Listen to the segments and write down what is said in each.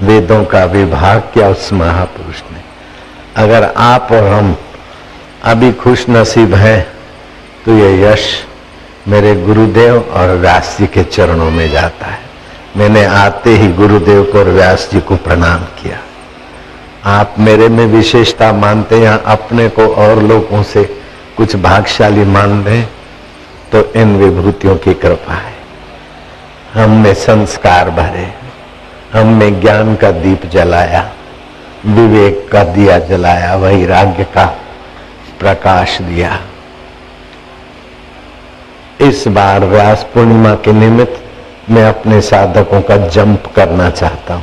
वेदों का विभाग किया उस महापुरुष ने। अगर आप और हम अभी खुश नसीब हैं तो ये यश मेरे गुरुदेव और व्यास जी के चरणों में जाता है। मैंने आते ही गुरुदेव को और व्यास जी को प्रणाम किया। आप मेरे में विशेषता मानते हैं, अपने को और लोगों से कुछ भाग्यशाली मान लें तो इन विभूतियों की कृपा है। हम में संस्कार भरे, हम में ज्ञान का दीप जलाया, विवेक का दिया जलाया, वैराग्य का प्रकाश दिया। इस बार व्यास पूर्णिमा के निमित्त मैं अपने साधकों का जंप करना चाहता हूं।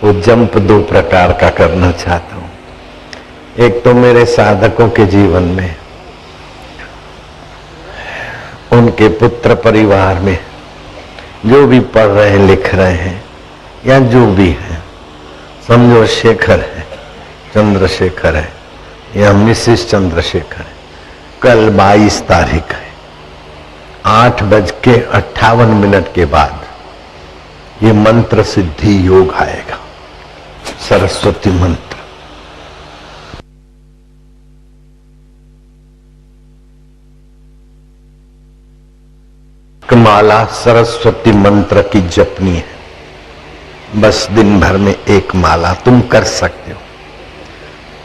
वो जंप दो प्रकार का करना चाहता हूं। एक तो मेरे साधकों के जीवन में, उनके पुत्र परिवार में जो भी पढ़ रहे हैं, लिख रहे हैं या जो भी है, समझो शेखर है, चंद्रशेखर है या मिसेस चंद्रशेखर है, कल 22 तारीख है, 8:58 के बाद ये मंत्र सिद्धि योग आएगा, सरस्वती मंत्र। माला सरस्वती मंत्र की जपनी है। बस दिन भर में एक माला तुम कर सकते हो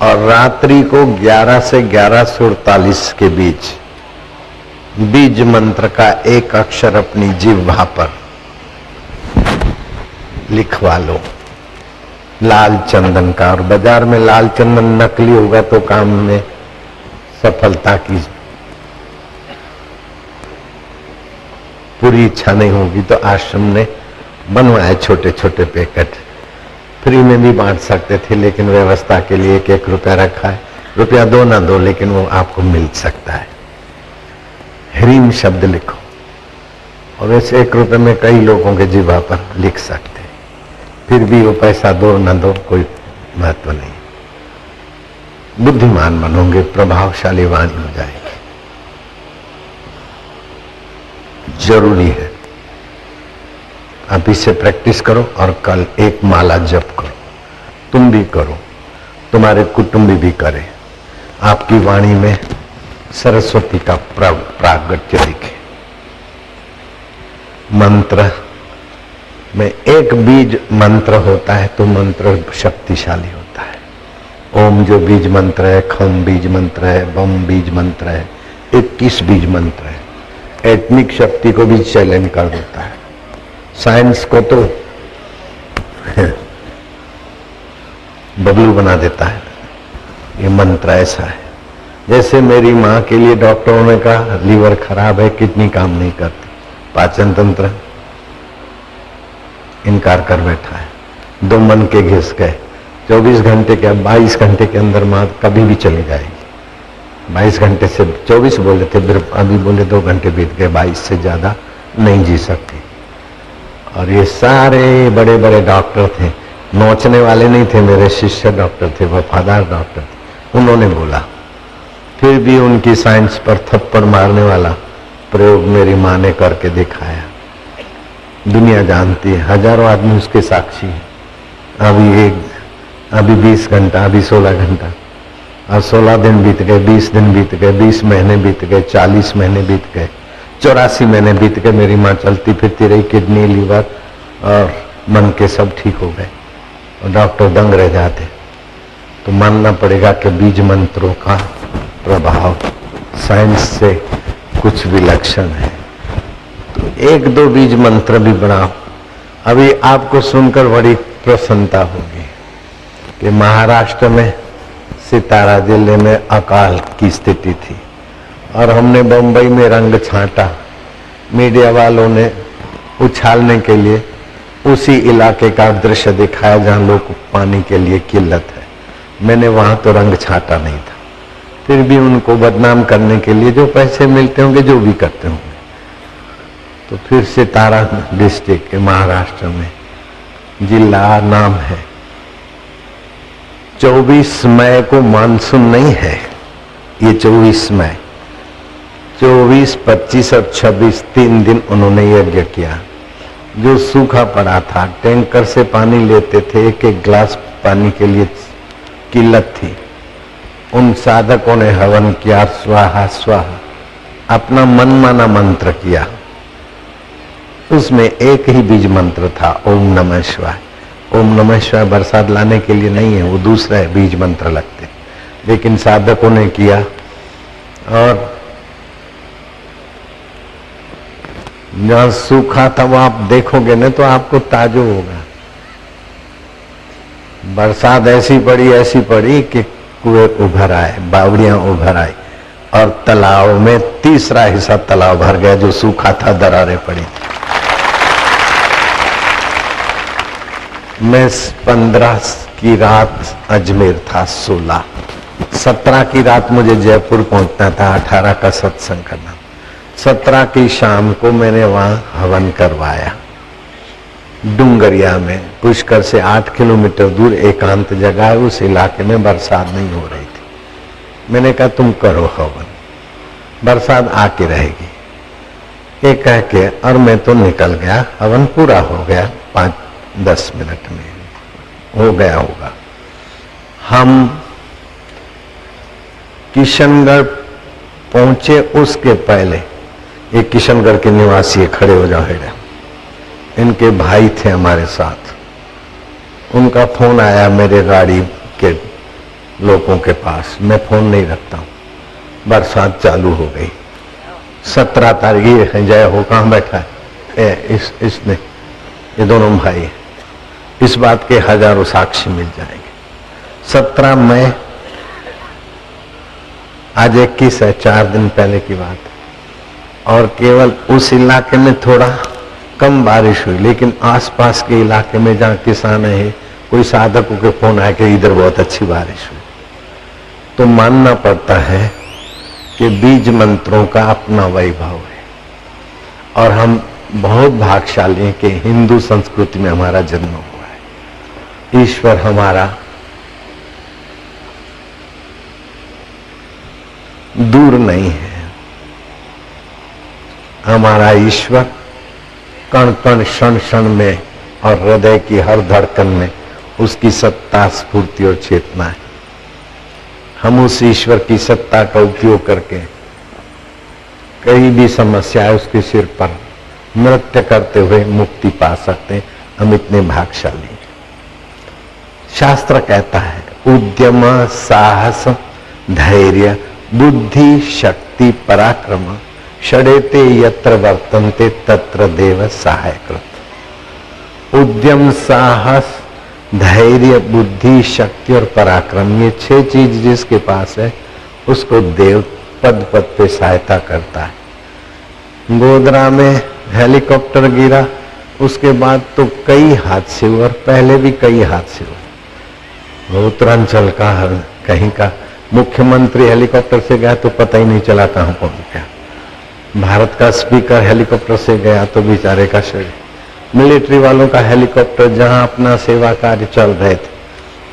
और रात्रि को 11 से 11:48 के बीच बीज मंत्र का एक अक्षर अपनी जिह्वा पर लिखवा लो, लाल चंदन का। और बाजार में लाल चंदन नकली होगा तो काम में सफलता की पूरी इच्छा नहीं होगी। तो आश्रम ने बनवाए छोटे छोटे पैकेट, फ्री में भी बांट सकते थे, लेकिन व्यवस्था के लिए 1-1 रुपया रखा है। रुपया दो ना दो, लेकिन वो आपको मिल सकता है। ह्रीम शब्द लिखो और वैसे 1 रुपये में कई लोगों के जिह्वा पर लिख सकते हैं। फिर भी वो पैसा दो ना दो कोई महत्व नहीं। बुद्धिमान बनोगे, प्रभावशाली वाणी हो जाएगी। जरूरी है आप इसे प्रैक्टिस करो और कल एक माला जप करो। तुम भी करो, तुम्हारे कुटुंबी भी करें। आपकी वाणी में सरस्वती का प्रागट्य दिखे। मंत्र में एक बीज मंत्र होता है तो मंत्र शक्तिशाली होता है। ओम जो बीज मंत्र है, खम बीज मंत्र है, बम बीज मंत्र है, 21 बीज मंत्र है। एटमिक शक्ति को भी चैलेंज कर देता है। साइंस को तो बबलू बना देता है। ये मंत्र ऐसा है। जैसे मेरी माँ के लिए डॉक्टरों ने कहा लीवर खराब है, किडनी काम नहीं करती, पाचन तंत्र, इनकार कर बैठा है। 2 मन के घिस गए। 24 घंटे के 22 घंटे के अंदर माँ कभी भी चली जाएगी। 22 घंटे से 24 बोले थे, फिर अभी बोले 2 घंटे बीत गए, 22 से ज्यादा नहीं जी सकती। और ये सारे बड़े बड़े डॉक्टर थे, नोचने वाले नहीं थे, मेरे शिष्य डॉक्टर थे, वफादार डॉक्टर थे। उन्होंने बोला, फिर भी उनकी साइंस पर थप्पड़ मारने वाला प्रयोग मेरी माँ ने करके दिखाया। दुनिया जानती है, हजारों आदमी उसके साक्षी है। अभी 20 घंटा, अभी 16 घंटा, और 16 दिन बीत गए, 20 दिन बीत गए, 20 महीने बीत गए, 40 महीने बीत गए, 84 महीने बीत गए। मेरी माँ चलती फिरती रही, किडनी, लीवर और मन के सब ठीक हो गए और डॉक्टर दंग रह जाते। तो मानना पड़ेगा कि बीज मंत्रों का प्रभाव साइंस से कुछ विलक्षण है। तो 1-2 बीज मंत्र भी बनाओ। अभी आपको सुनकर बड़ी प्रसन्नता होगी कि महाराष्ट्र में सितारा जिले में अकाल की स्थिति थी और हमने बंबई में रंग छांटा। मीडिया वालों ने उछालने के लिए उसी इलाके का दृश्य दिखाया जहां लोग पानी के लिए किल्लत है। मैंने वहां तो रंग छांटा नहीं था। फिर भी उनको बदनाम करने के लिए जो पैसे मिलते होंगे, जो भी करते होंगे, तो फिर सितारा डिस्ट्रिक्ट के महाराष्ट्र में जिला नाम है। 24 मई को मानसून नहीं है, ये 24 मई, 24, 25 और 26 3 दिन उन्होंने यज्ञ किया। जो सूखा पड़ा था, टैंकर से पानी लेते थे, एक एक गिलास पानी के लिए किल्लत थी। उन साधकों ने हवन किया, स्वाहा स्वाहा, अपना मनमाना मंत्र किया। उसमें एक ही बीज मंत्र था, ओम नमः शिवाय। ओम नमः शिवाय बरसात लाने के लिए नहीं है, वो दूसरा है बीज मंत्र लगते, लेकिन साधकों ने किया। और जहां सूखा था वो आप देखोगे ना तो आपको ताजुब होगा। बरसात ऐसी पड़ी कि कुएं उभर आए, बावड़ियां उभर आई, और तालाब में तीसरा हिस्सा तालाब भर गया, जो सूखा था दरारें पड़ी। मैं 15 की रात अजमेर था, 16, 17 की रात मुझे जयपुर पहुंचना था, 18 का सत्संग करना। 17 की शाम को मैंने वहां हवन करवाया, डूंगरिया में, पुष्कर से 8 किलोमीटर दूर एकांत जगह है। उस इलाके में बरसात नहीं हो रही थी। मैंने कहा तुम करो हवन, बरसात आके रहेगी, ये कह के, और मैं तो निकल गया। हवन पूरा हो गया, 5-10 मिनट में हो गया होगा। हम किशनगढ़ पहुंचे, उसके पहले एक किशनगढ़ के निवासी है, खड़े हो जाओ हेडा, इनके भाई थे हमारे साथ। उनका फोन आया मेरे गाड़ी के लोगों के पास, मैं फोन नहीं रखता हूं। बरसात चालू हो गई, 17 तारीख है। जय हो कहाँ बैठा है? इसने, ये दोनों भाई है। इस बात के हजारों साक्षी मिल जाएंगे। 17 मई, आज 21 है, 4 दिन पहले की बात है। और केवल उस इलाके में थोड़ा कम बारिश हुई, लेकिन आसपास के इलाके में जहाँ किसान है, कोई साधकों के फोन आए कि इधर बहुत अच्छी बारिश हुई। तो मानना पड़ता है कि बीज मंत्रों का अपना वैभव है। और हम बहुत भाग्यशाली हैं कि हिंदू संस्कृति में हमारा जन्म हुआ है। ईश्वर हमारा दूर नहीं है, हमारा ईश्वर कण कण क्षण क्षण में और हृदय की हर धड़कन में उसकी सत्ता, स्फूर्ति और चेतना है। हम उस ईश्वर की सत्ता का उपयोग करके कई भी समस्याएं उसके सिर पर नृत्य करते हुए मुक्ति पा सकते हैं। हम इतने भाग्यशाली हैं। शास्त्र कहता है, उद्यम, साहस, धैर्य, बुद्धि, शक्ति, पराक्रम, षडेते यत्र वर्तन्ते तत्र देव सहायकृत। उद्यम, साहस, धैर्य, बुद्धि, शक्ति और पराक्रम, ये 6 चीज जिसके पास है उसको देव पद पद पे सहायता करता है। गोधरा में हेलीकॉप्टर गिरा, उसके बाद तो कई हादसे हुए, और पहले भी कई हादसे हुए। उत्तरांचल का कहीं का मुख्यमंत्री हेलीकॉप्टर से गया तो पता ही नहीं चला कहां पहुंच गया। भारत का स्पीकर हेलीकॉप्टर से गया तो बेचारे का शरीर। मिलिट्री वालों का हेलीकॉप्टर जहां अपना सेवा कार्य चल रहे थे,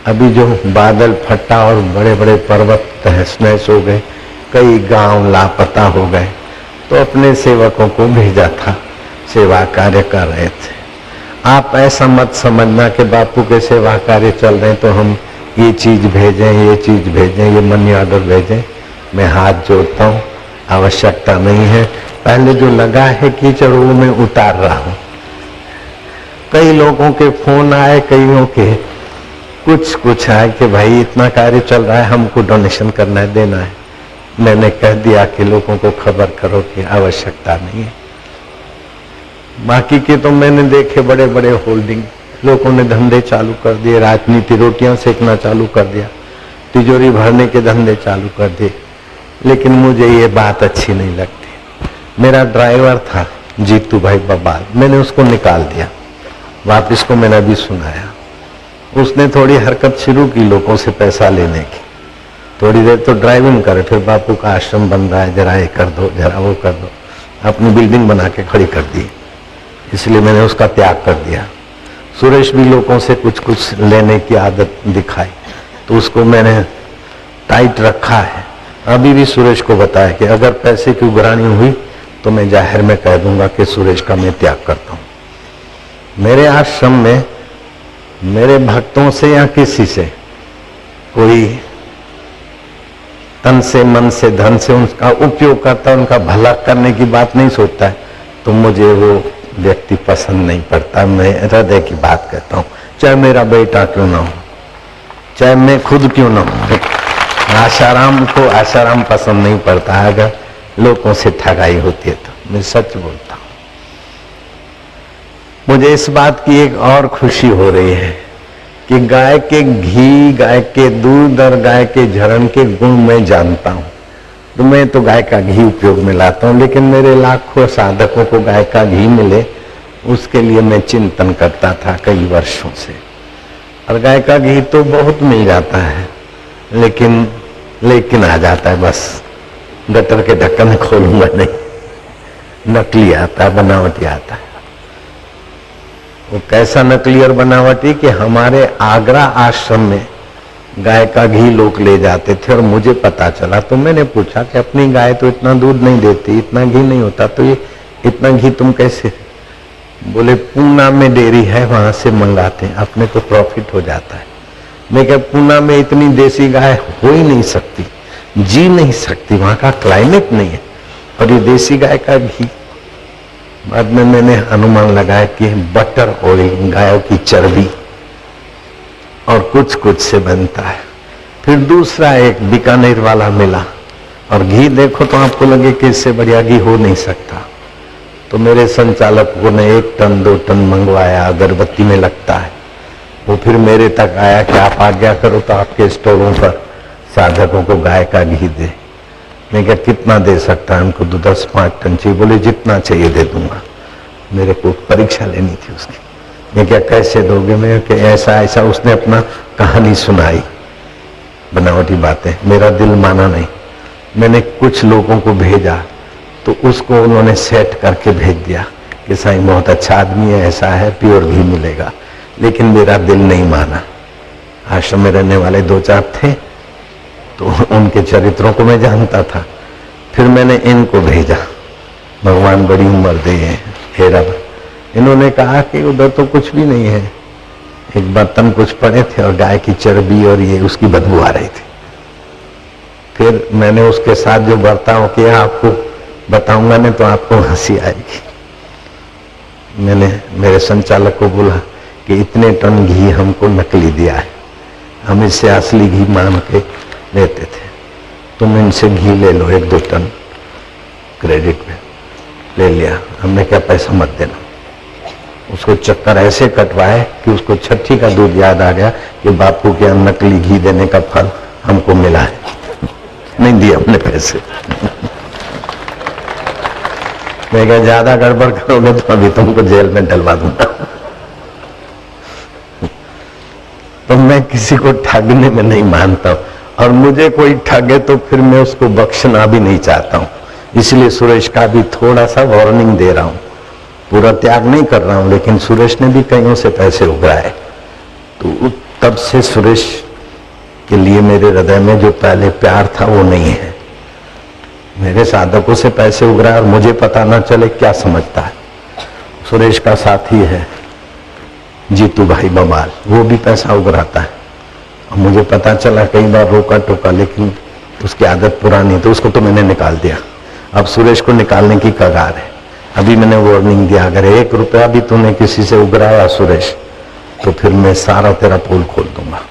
अभी जो बादल फटा और बड़े बड़े पर्वत तहस नहस हो गए, कई गांव लापता हो गए, तो अपने सेवकों को भेजा था, सेवा कार्य कर रहे थे। आप ऐसा मत समझना कि बापू के सेवा कार्य चल रहे हैं तो हम ये चीज भेजें, ये चीज भेजें, ये मनी ऑर्डर भेजें। मैं हाथ जोड़ता हूँ, आवश्यकता नहीं है। पहले जो लगा है कीचड़ वो मैं उतार रहा हूँ। कई लोगों के फोन आए, कईयों के कुछ आए कि भाई इतना कार्य चल रहा है, हमको डोनेशन करना है, देना है। मैंने कह दिया कि लोगों को खबर करो कि आवश्यकता नहीं है। बाकी के तो मैंने देखे बड़े बड़े होल्डिंग, लोगों ने धंधे चालू कर दिए, राजनीति, रोटियां सेकना चालू कर दिया, तिजोरी भरने के धंधे चालू कर दिए। लेकिन मुझे ये बात अच्छी नहीं लगती। मेरा ड्राइवर था जीतू भाई बब्बाल, मैंने उसको निकाल दिया, वापिस को मैंने अभी सुनाया। उसने थोड़ी हरकत शुरू की लोगों से पैसा लेने की। थोड़ी देर तो ड्राइविंग करे, फिर बापू का आश्रम बन रहा है, जरा ये कर दो, जरा वो कर दो, अपनी बिल्डिंग बना के खड़ी कर दी। इसलिए मैंने उसका त्याग कर दिया। सुरेश भी लोगों से कुछ लेने की आदत दिखाई, तो उसको मैंने टाइट रखा है। अभी भी सुरेश को बताया कि अगर पैसे की उगरानी हुई तो मैं जाहिर में कह दूंगा कि सुरेश का मैं त्याग करता हूं। मेरे आश्रम में मेरे भक्तों से या किसी से कोई तन से, मन से, धन से उनका उपयोग करता है, उनका भला करने की बात नहीं सोचता है, तो मुझे वो व्यक्ति पसंद नहीं पड़ता। मैं हृदय की बात कहता हूँ, चाहे मेरा बेटा क्यों ना हो, चाहे मैं खुद क्यों ना हो। आशाराम को आशाराम पसंद नहीं पड़ता अगर लोगों से ठगाई होती है तो। मैं सच बोलता हूँ। मुझे इस बात की एक और खुशी हो रही है कि गाय के घी, गाय के दूध और गाय के झरण के गुण मैं जानता हूँ। तो मैं तो गाय का घी उपयोग में लाता हूँ, लेकिन मेरे लाखों साधकों को गाय का घी मिले उसके लिए मैं चिंतन करता था कई वर्षों से। और गाय का घी तो बहुत मिल जाता है, लेकिन आ जाता है, बस गटर के ढक्कन खोलूंगा नहीं, नकली आता है, बनावटी आता है। वो कैसा नकली और बनावटी कि हमारे आगरा आश्रम में गाय का घी लोग ले जाते थे और मुझे पता चला, तो मैंने पूछा कि अपनी गाय तो इतना दूध नहीं देती, इतना घी नहीं होता, तो ये इतना घी तुम कैसे? बोले पूना में डेयरी है, वहां से मंगाते हैं, अपने को प्रॉफिट हो जाता है। मैं क्या, पूना में इतनी देसी गाय हो ही नहीं सकती, जी नहीं सकती, वहां का क्लाइमेट नहीं है, और ये देसी गाय का घी। बाद में मैंने अनुमान लगाया कि बटर ऑयल, गायों की चर्बी और कुछ कुछ से बनता है। फिर दूसरा एक बीकानेर वाला मिला, और घी देखो तो आपको लगे कि इससे बढ़िया घी हो नहीं सकता। तो मेरे संचालकों ने 1 टन 2 टन मंगवाया, अगरबत्ती में लगता है। वो फिर मेरे तक आया कि आप आज्ञा करो तो आपके स्टोरों पर साधकों को गाय का घी दे। मैं क्या, कितना दे सकता है? हमको 10-5 टन चाहिए। बोले जितना चाहिए दे दूंगा। मेरे को परीक्षा लेनी थी उसकी। मैं क्या, कैसे दोगे? मैं क्या, ऐसा ऐसा। उसने अपना कहानी सुनाई, बनावटी बातें। मेरा दिल माना नहीं। मैंने कुछ लोगों को भेजा तो उसको उन्होंने सेट करके भेज दिया कि साईं बहुत अच्छा आदमी है, ऐसा है, प्योर घी मिलेगा। लेकिन मेरा दिल नहीं माना। आश्रम में रहने वाले 2-4 थे, तो उनके चरित्रों को मैं जानता था। फिर मैंने इनको भेजा, भगवान बड़ी उम्र दे, हे रब। इन्होंने कहा कि उधर तो कुछ भी नहीं है, एक बर्तन कुछ पड़े थे और गाय की चर्बी और ये उसकी बदबू आ रही थी। फिर मैंने उसके साथ जो बर्ताव किया आपको बताऊंगा नहीं तो आपको हंसी आएगी। मैंने मेरे संचालक को बोला कि इतने टन घी हमको नकली दिया है, हम इससे असली घी मान के लेते थे, तुम इनसे घी ले लो 1-2 टन क्रेडिट में। ले लिया हमने, क्या पैसा मत देना। उसको चक्कर ऐसे कटवाए कि उसको छठी का दूध याद आ गया कि बापू के नकली घी देने का फल हमको मिला है। नहीं दिए अपने पैसे। मैं क्या, ज्यादा गड़बड़ करोगे तो अभी तुमको जेल में डलवा दूंगा। तो मैं किसी को ठगने में नहीं मानता हूं, और मुझे कोई ठगे तो फिर मैं उसको बख्शना भी नहीं चाहता हूं। इसलिए सुरेश का भी थोड़ा सा वार्निंग दे रहा हूं। पूरा त्याग नहीं कर रहा हूं, लेकिन सुरेश ने भी कईयों से पैसे उगाए। तो तब से सुरेश के लिए मेरे हृदय में जो पहले प्यार था वो नहीं है। मेरे साधकों से पैसे उगरा और मुझे पता ना चले, क्या समझता है? सुरेश का साथी है जीतू भाई बवाल, वो भी पैसा उगराता है। और मुझे पता चला, कई बार रोका टोका, लेकिन उसकी आदत पुरानी, तो उसको तो मैंने निकाल दिया। अब सुरेश को निकालने की कगार है। अभी मैंने वार्निंग दिया, अगर 1 रुपया भी तूने किसी से उगराया सुरेश, तो फिर मैं सारा तेरा पोल खोल दूंगा।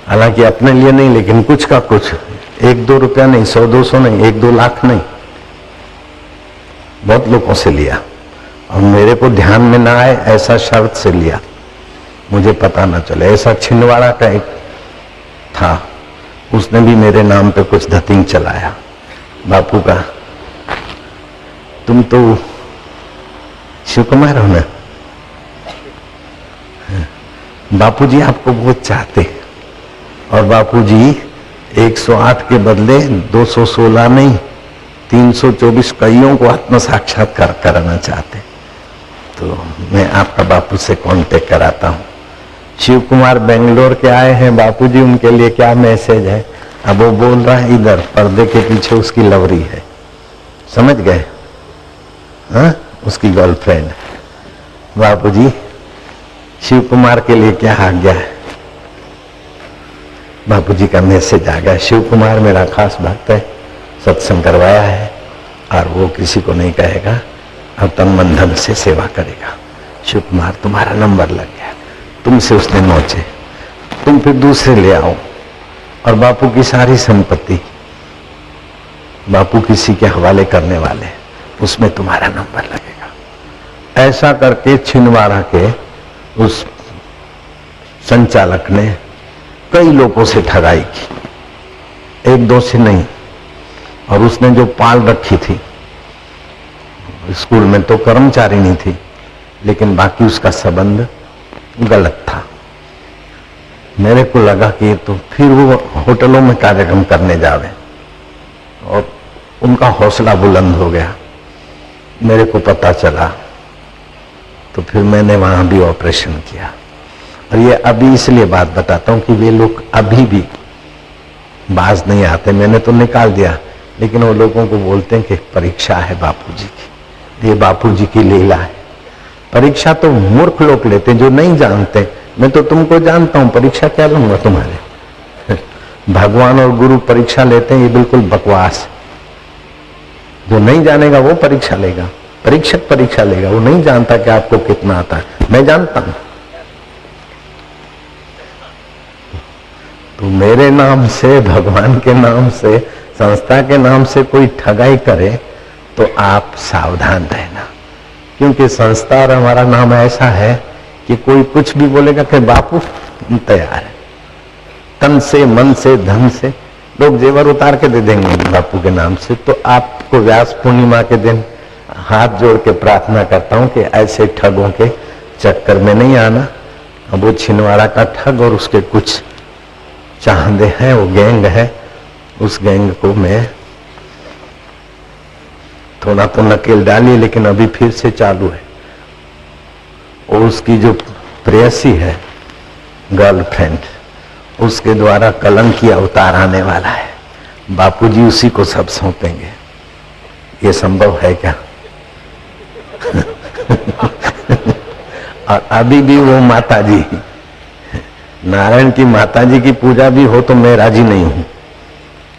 हालांकि अपने लिए नहीं, लेकिन कुछ का कुछ, 1-2 रुपया नहीं, 100-200 नहीं, 1-2 लाख नहीं, बहुत लोगों से लिया। और मेरे को ध्यान में ना आए ऐसा शर्त से लिया, मुझे पता ना चले। ऐसा छिंदवाड़ा का एक था, उसने भी मेरे नाम पे कुछ धतिंग चलाया। बापू का, तुम तो शिव कुमार हो ना, बापूजी आपको बहुत चाहते, और बापूजी 108 के बदले 216 नहीं 324 कईयों को आत्म साक्षात्कार कराना चाहते। तो मैं आपका बापू से कांटेक्ट कराता हूँ। शिव कुमार बेंगलोर के आए हैं, बापूजी उनके लिए क्या मैसेज है? अब वो बोल रहा है, इधर पर्दे के पीछे उसकी लवरी है, समझ गए? हाँ, उसकी गर्लफ्रेंड, बापूजी शिव कुमार के लिए क्या आज्ञा है? बापूजी का मैसेज आ गया, शिव कुमार मेरा खास भक्त है, सत्संग करवाया है और वो किसी को नहीं कहेगा और तन मन धन से सेवा करेगा। शिव कुमार तुम्हारा नंबर लग गया, तुमसे उसने नोचे, तुम फिर दूसरे ले आओ और बापू की सारी संपत्ति बापू किसी के हवाले करने वाले, उसमें तुम्हारा नंबर लगेगा। ऐसा करके छिंदवाड़ा के उस संचालक ने कई लोगों से ठगाई की, एक दो से नहीं। और उसने जो पाल रखी थी, स्कूल में तो कर्मचारी नहीं थी, लेकिन बाकी उसका संबंध गलत था। मेरे को लगा कि तो फिर वो होटलों में कार्यक्रम करने जावे और उनका हौसला बुलंद हो गया। मेरे को पता चला तो फिर मैंने वहां भी ऑपरेशन किया। और ये अभी इसलिए बात बताता हूं कि वे लोग अभी भी बाज नहीं आते। मैंने तो निकाल दिया, लेकिन वो लोगों को बोलते हैं कि परीक्षा है बापूजी की, ये बापूजी की लीला है। परीक्षा तो मूर्ख लोग लेते हैं जो नहीं जानते। मैं तो तुमको जानता हूं, परीक्षा क्या लूंगा तुम्हारे? भगवान और गुरु परीक्षा लेते हैं, ये बिल्कुल बकवास। जो नहीं जानेगा वो परीक्षा लेगा, परीक्षक परीक्षा लेगा, वो नहीं जानता कि आपको कितना आता है। मैं जानता हूं। तो मेरे नाम से, भगवान के नाम से, संस्था के नाम से कोई ठगाई करे तो आप सावधान रहना, क्योंकि संस्था और हमारा नाम ऐसा है कि कोई कुछ भी बोलेगा कि बापू तैयार है। तन से, मन से, धन से लोग जेवर उतार के दे देंगे बापू के नाम से। तो आपको व्यास पूर्णिमा के दिन हाथ जोड़ के प्रार्थना करता हूं कि ऐसे ठगों के चक्कर में नहीं आना। अब वो छिंदवाड़ा का ठग और उसके कुछ चाहते हैं, वो गैंग है, उस गैंग को मैं थोड़ा तो नकेल डाली, लेकिन अभी फिर से चालू है। और उसकी जो प्रेयसी है, गर्लफ्रेंड, उसके द्वारा कलंकी अवतार आने वाला है। बापूजी उसी को सब सौंपेंगे। ये संभव है क्या? और अभी भी वो माताजी, नारायण की माताजी की पूजा भी हो तो मैं राजी नहीं हूं,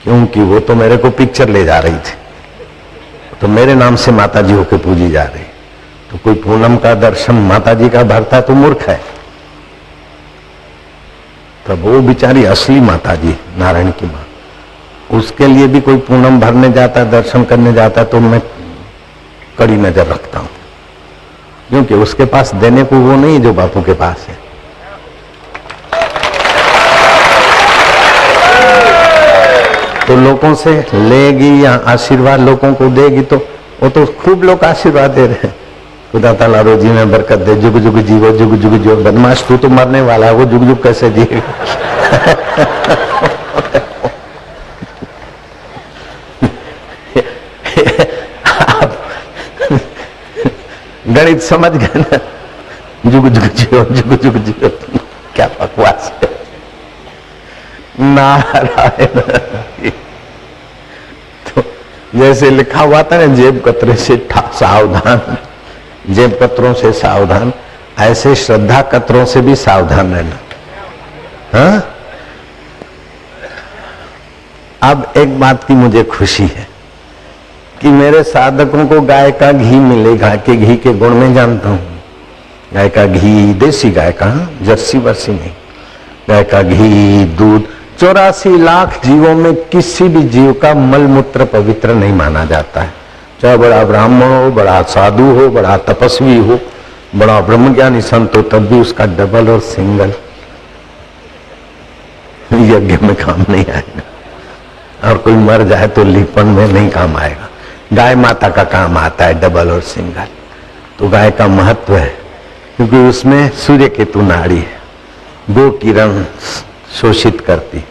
क्योंकि वो तो मेरे को पिक्चर ले जा रही थी, तो मेरे नाम से माताजी होके पूजी जा रही। तो कोई पूनम का दर्शन माताजी का भरता तो मूर्ख है। तब वो बेचारी असली माताजी नारायण की मां, उसके लिए भी कोई पूनम भरने जाता, दर्शन करने जाता, तो मैं कड़ी नजर रखता हूं, क्योंकि उसके पास देने को वो नहीं जो बापू के पास है। तो लोगों से लेगी या आशीर्वाद लोगों को देगी, तो वो तो खूब लोग आशीर्वाद दे रहे हैं। खुदा ताला रोजी में बरकत दे, जुग जुग जीवो, जुग जुग जीवो। बदमाश तू तो मरने वाला है, वो जुग जुग कैसे जिएगा? गणित समझ गए ना? जुग जुग जियो, जुग जुग जियो। क्या बकवास है। नारायण। तो जैसे लिखा हुआ था ना, जेब कतरे से सावधान, जेब कतरों से सावधान, ऐसे श्रद्धा कतरों से भी सावधान रहना। हाँ? अब एक बात की मुझे खुशी है कि मेरे साधकों को गाय का घी मिले। गाय के घी के गुण में जानता हूं। गाय का घी, देसी गाय का, जर्सी वर्सी नहीं, गाय का घी, दूध। 84 लाख जीवों में किसी भी जीव का मल मूत्र पवित्र नहीं माना जाता है। चाहे बड़ा ब्राह्मण हो, बड़ा साधु हो, बड़ा तपस्वी हो, बड़ा ब्रह्मज्ञानी संत हो, तब भी उसका डबल और सिंगल यज्ञ में काम नहीं आएगा। और कोई मर जाए तो लीपन में नहीं काम आएगा। गाय माता का काम आता है डबल और सिंगल। तो गाय का महत्व है, क्योंकि उसमें सूर्य केतु नाड़ी है, गो किरण शोषित करती।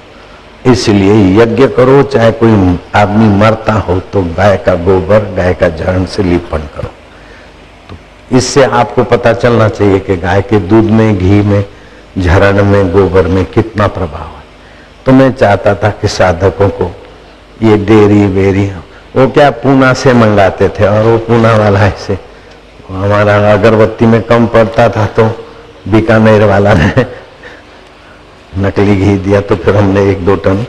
इसलिए यज्ञ करो, चाहे कोई आदमी मरता हो तो गाय का गोबर, गाय का जरण से लीपन करो। तो इससे आपको पता चलना चाहिए कि गाय के दूध में, घी में, झरण में, गोबर में कितना प्रभाव है। तो मैं चाहता था कि साधकों को ये डेरी वेरी, वो क्या पूना से मंगाते थे, और वो पूना वाला ऐसे हमारा अगरबत्ती में कम पड़ता था तो बीकानेर वाला ने नकली घी दिया, तो फिर हमने 1-2 टन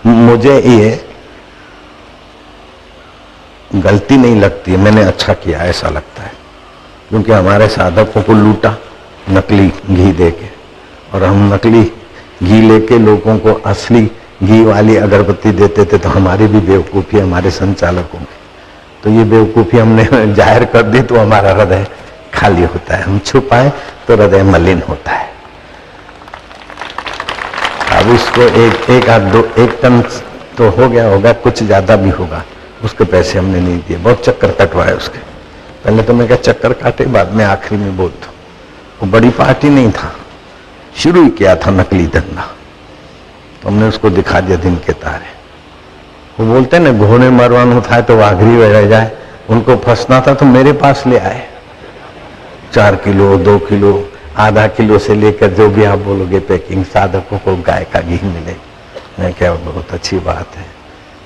मुझे ये गलती नहीं लगती है, मैंने अच्छा किया ऐसा लगता है, क्योंकि हमारे साधकों को लूटा नकली घी देके, और हम नकली घी लेके लोगों को असली घी वाली अगरबत्ती देते थे, तो हमारी भी बेवकूफ़ी, हमारे संचालकों की। तो ये बेवकूफ़ी हमने जाहिर कर दी तो हमारा हृदय खाली होता है, हम छुपाए तो हृदय मलिन होता है। अब इसको एक टन तो हो गया होगा, कुछ ज्यादा भी होगा, उसके पैसे हमने नहीं दिए, बहुत चक्कर कटवाए उसके। पहले तो मैं क्या चक्कर काटे, बाद में आखिरी में बोल दो। वो बड़ी पार्टी नहीं था, शुरू ही किया था नकली धंधा, तो हमने उसको दिखा दिया दिन के तारे। वो बोलते ना घोड़े मरवान होता है तो वाघरी रह जाए, उनको फंसना था तो मेरे पास ले आए। 4 किलो 2 किलो आधा किलो से लेकर जो भी आप बोलोगे पैकिंग, साधकों को गाय का घी मिले। मैं क्या, बहुत अच्छी बात है,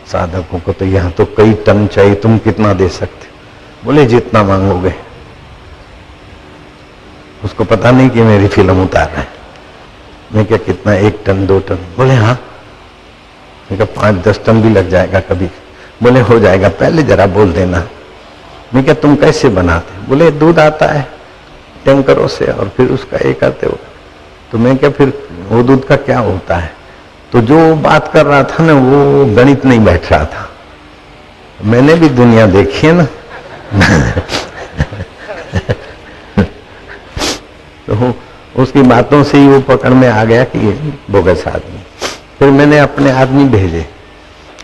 साधकों को तो यहाँ तो कई टन चाहिए, तुम कितना दे सकते? बोले जितना मांगोगे। उसको पता नहीं कि मेरी फिल्म उतार रहे हैं। मैं क्या कितना, 1 टन 2 टन? बोले हाँ। मैं क्या 5-10 टन भी लग जाएगा कभी? बोले हो जाएगा, पहले जरा बोल देना। मैं क्या तुम कैसे बनाते? बोले दूध आता है टैंकरों से और फिर उसका ये करते हो। तो मैं क्या फिर वो दूध का क्या होता है? तो जो बात कर रहा था ना वो गणित नहीं बैठ रहा था। मैंने भी दुनिया देखी है ना तो उसकी बातों से ही वो पकड़ में आ गया कि ये बोगस आदमी। फिर मैंने अपने आदमी भेजे,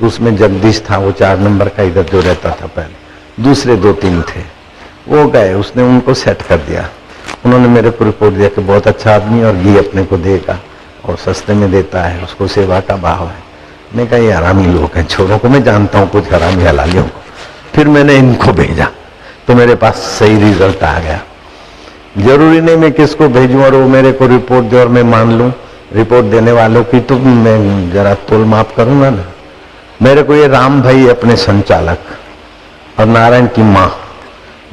उसमें जगदीश था, वो 4 नंबर का इधर जो रहता था पहले, दूसरे 2-3 थे, वो गए, उसने उनको सेट कर दिया। उन्होंने मेरे को रिपोर्ट दिया कि बहुत अच्छा आदमी और घी अपने को देगा और सस्ते में देता है, उसको सेवा का भाव है। मैं कहा ये हरामी लोग हैं, छोरों को मैं जानता हूँ कुछ हरामी हलालियों को। फिर मैंने इनको भेजा तो मेरे पास सही रिजल्ट आ गया। जरूरी नहीं मैं किसको भेजूं और वो मेरे को रिपोर्ट दे और मैं मान लूं। रिपोर्ट देने वालों की तो मैं जरा तोल माप करूंगा ना। मेरे को ये राम भाई अपने संचालक और नारायण की माँ,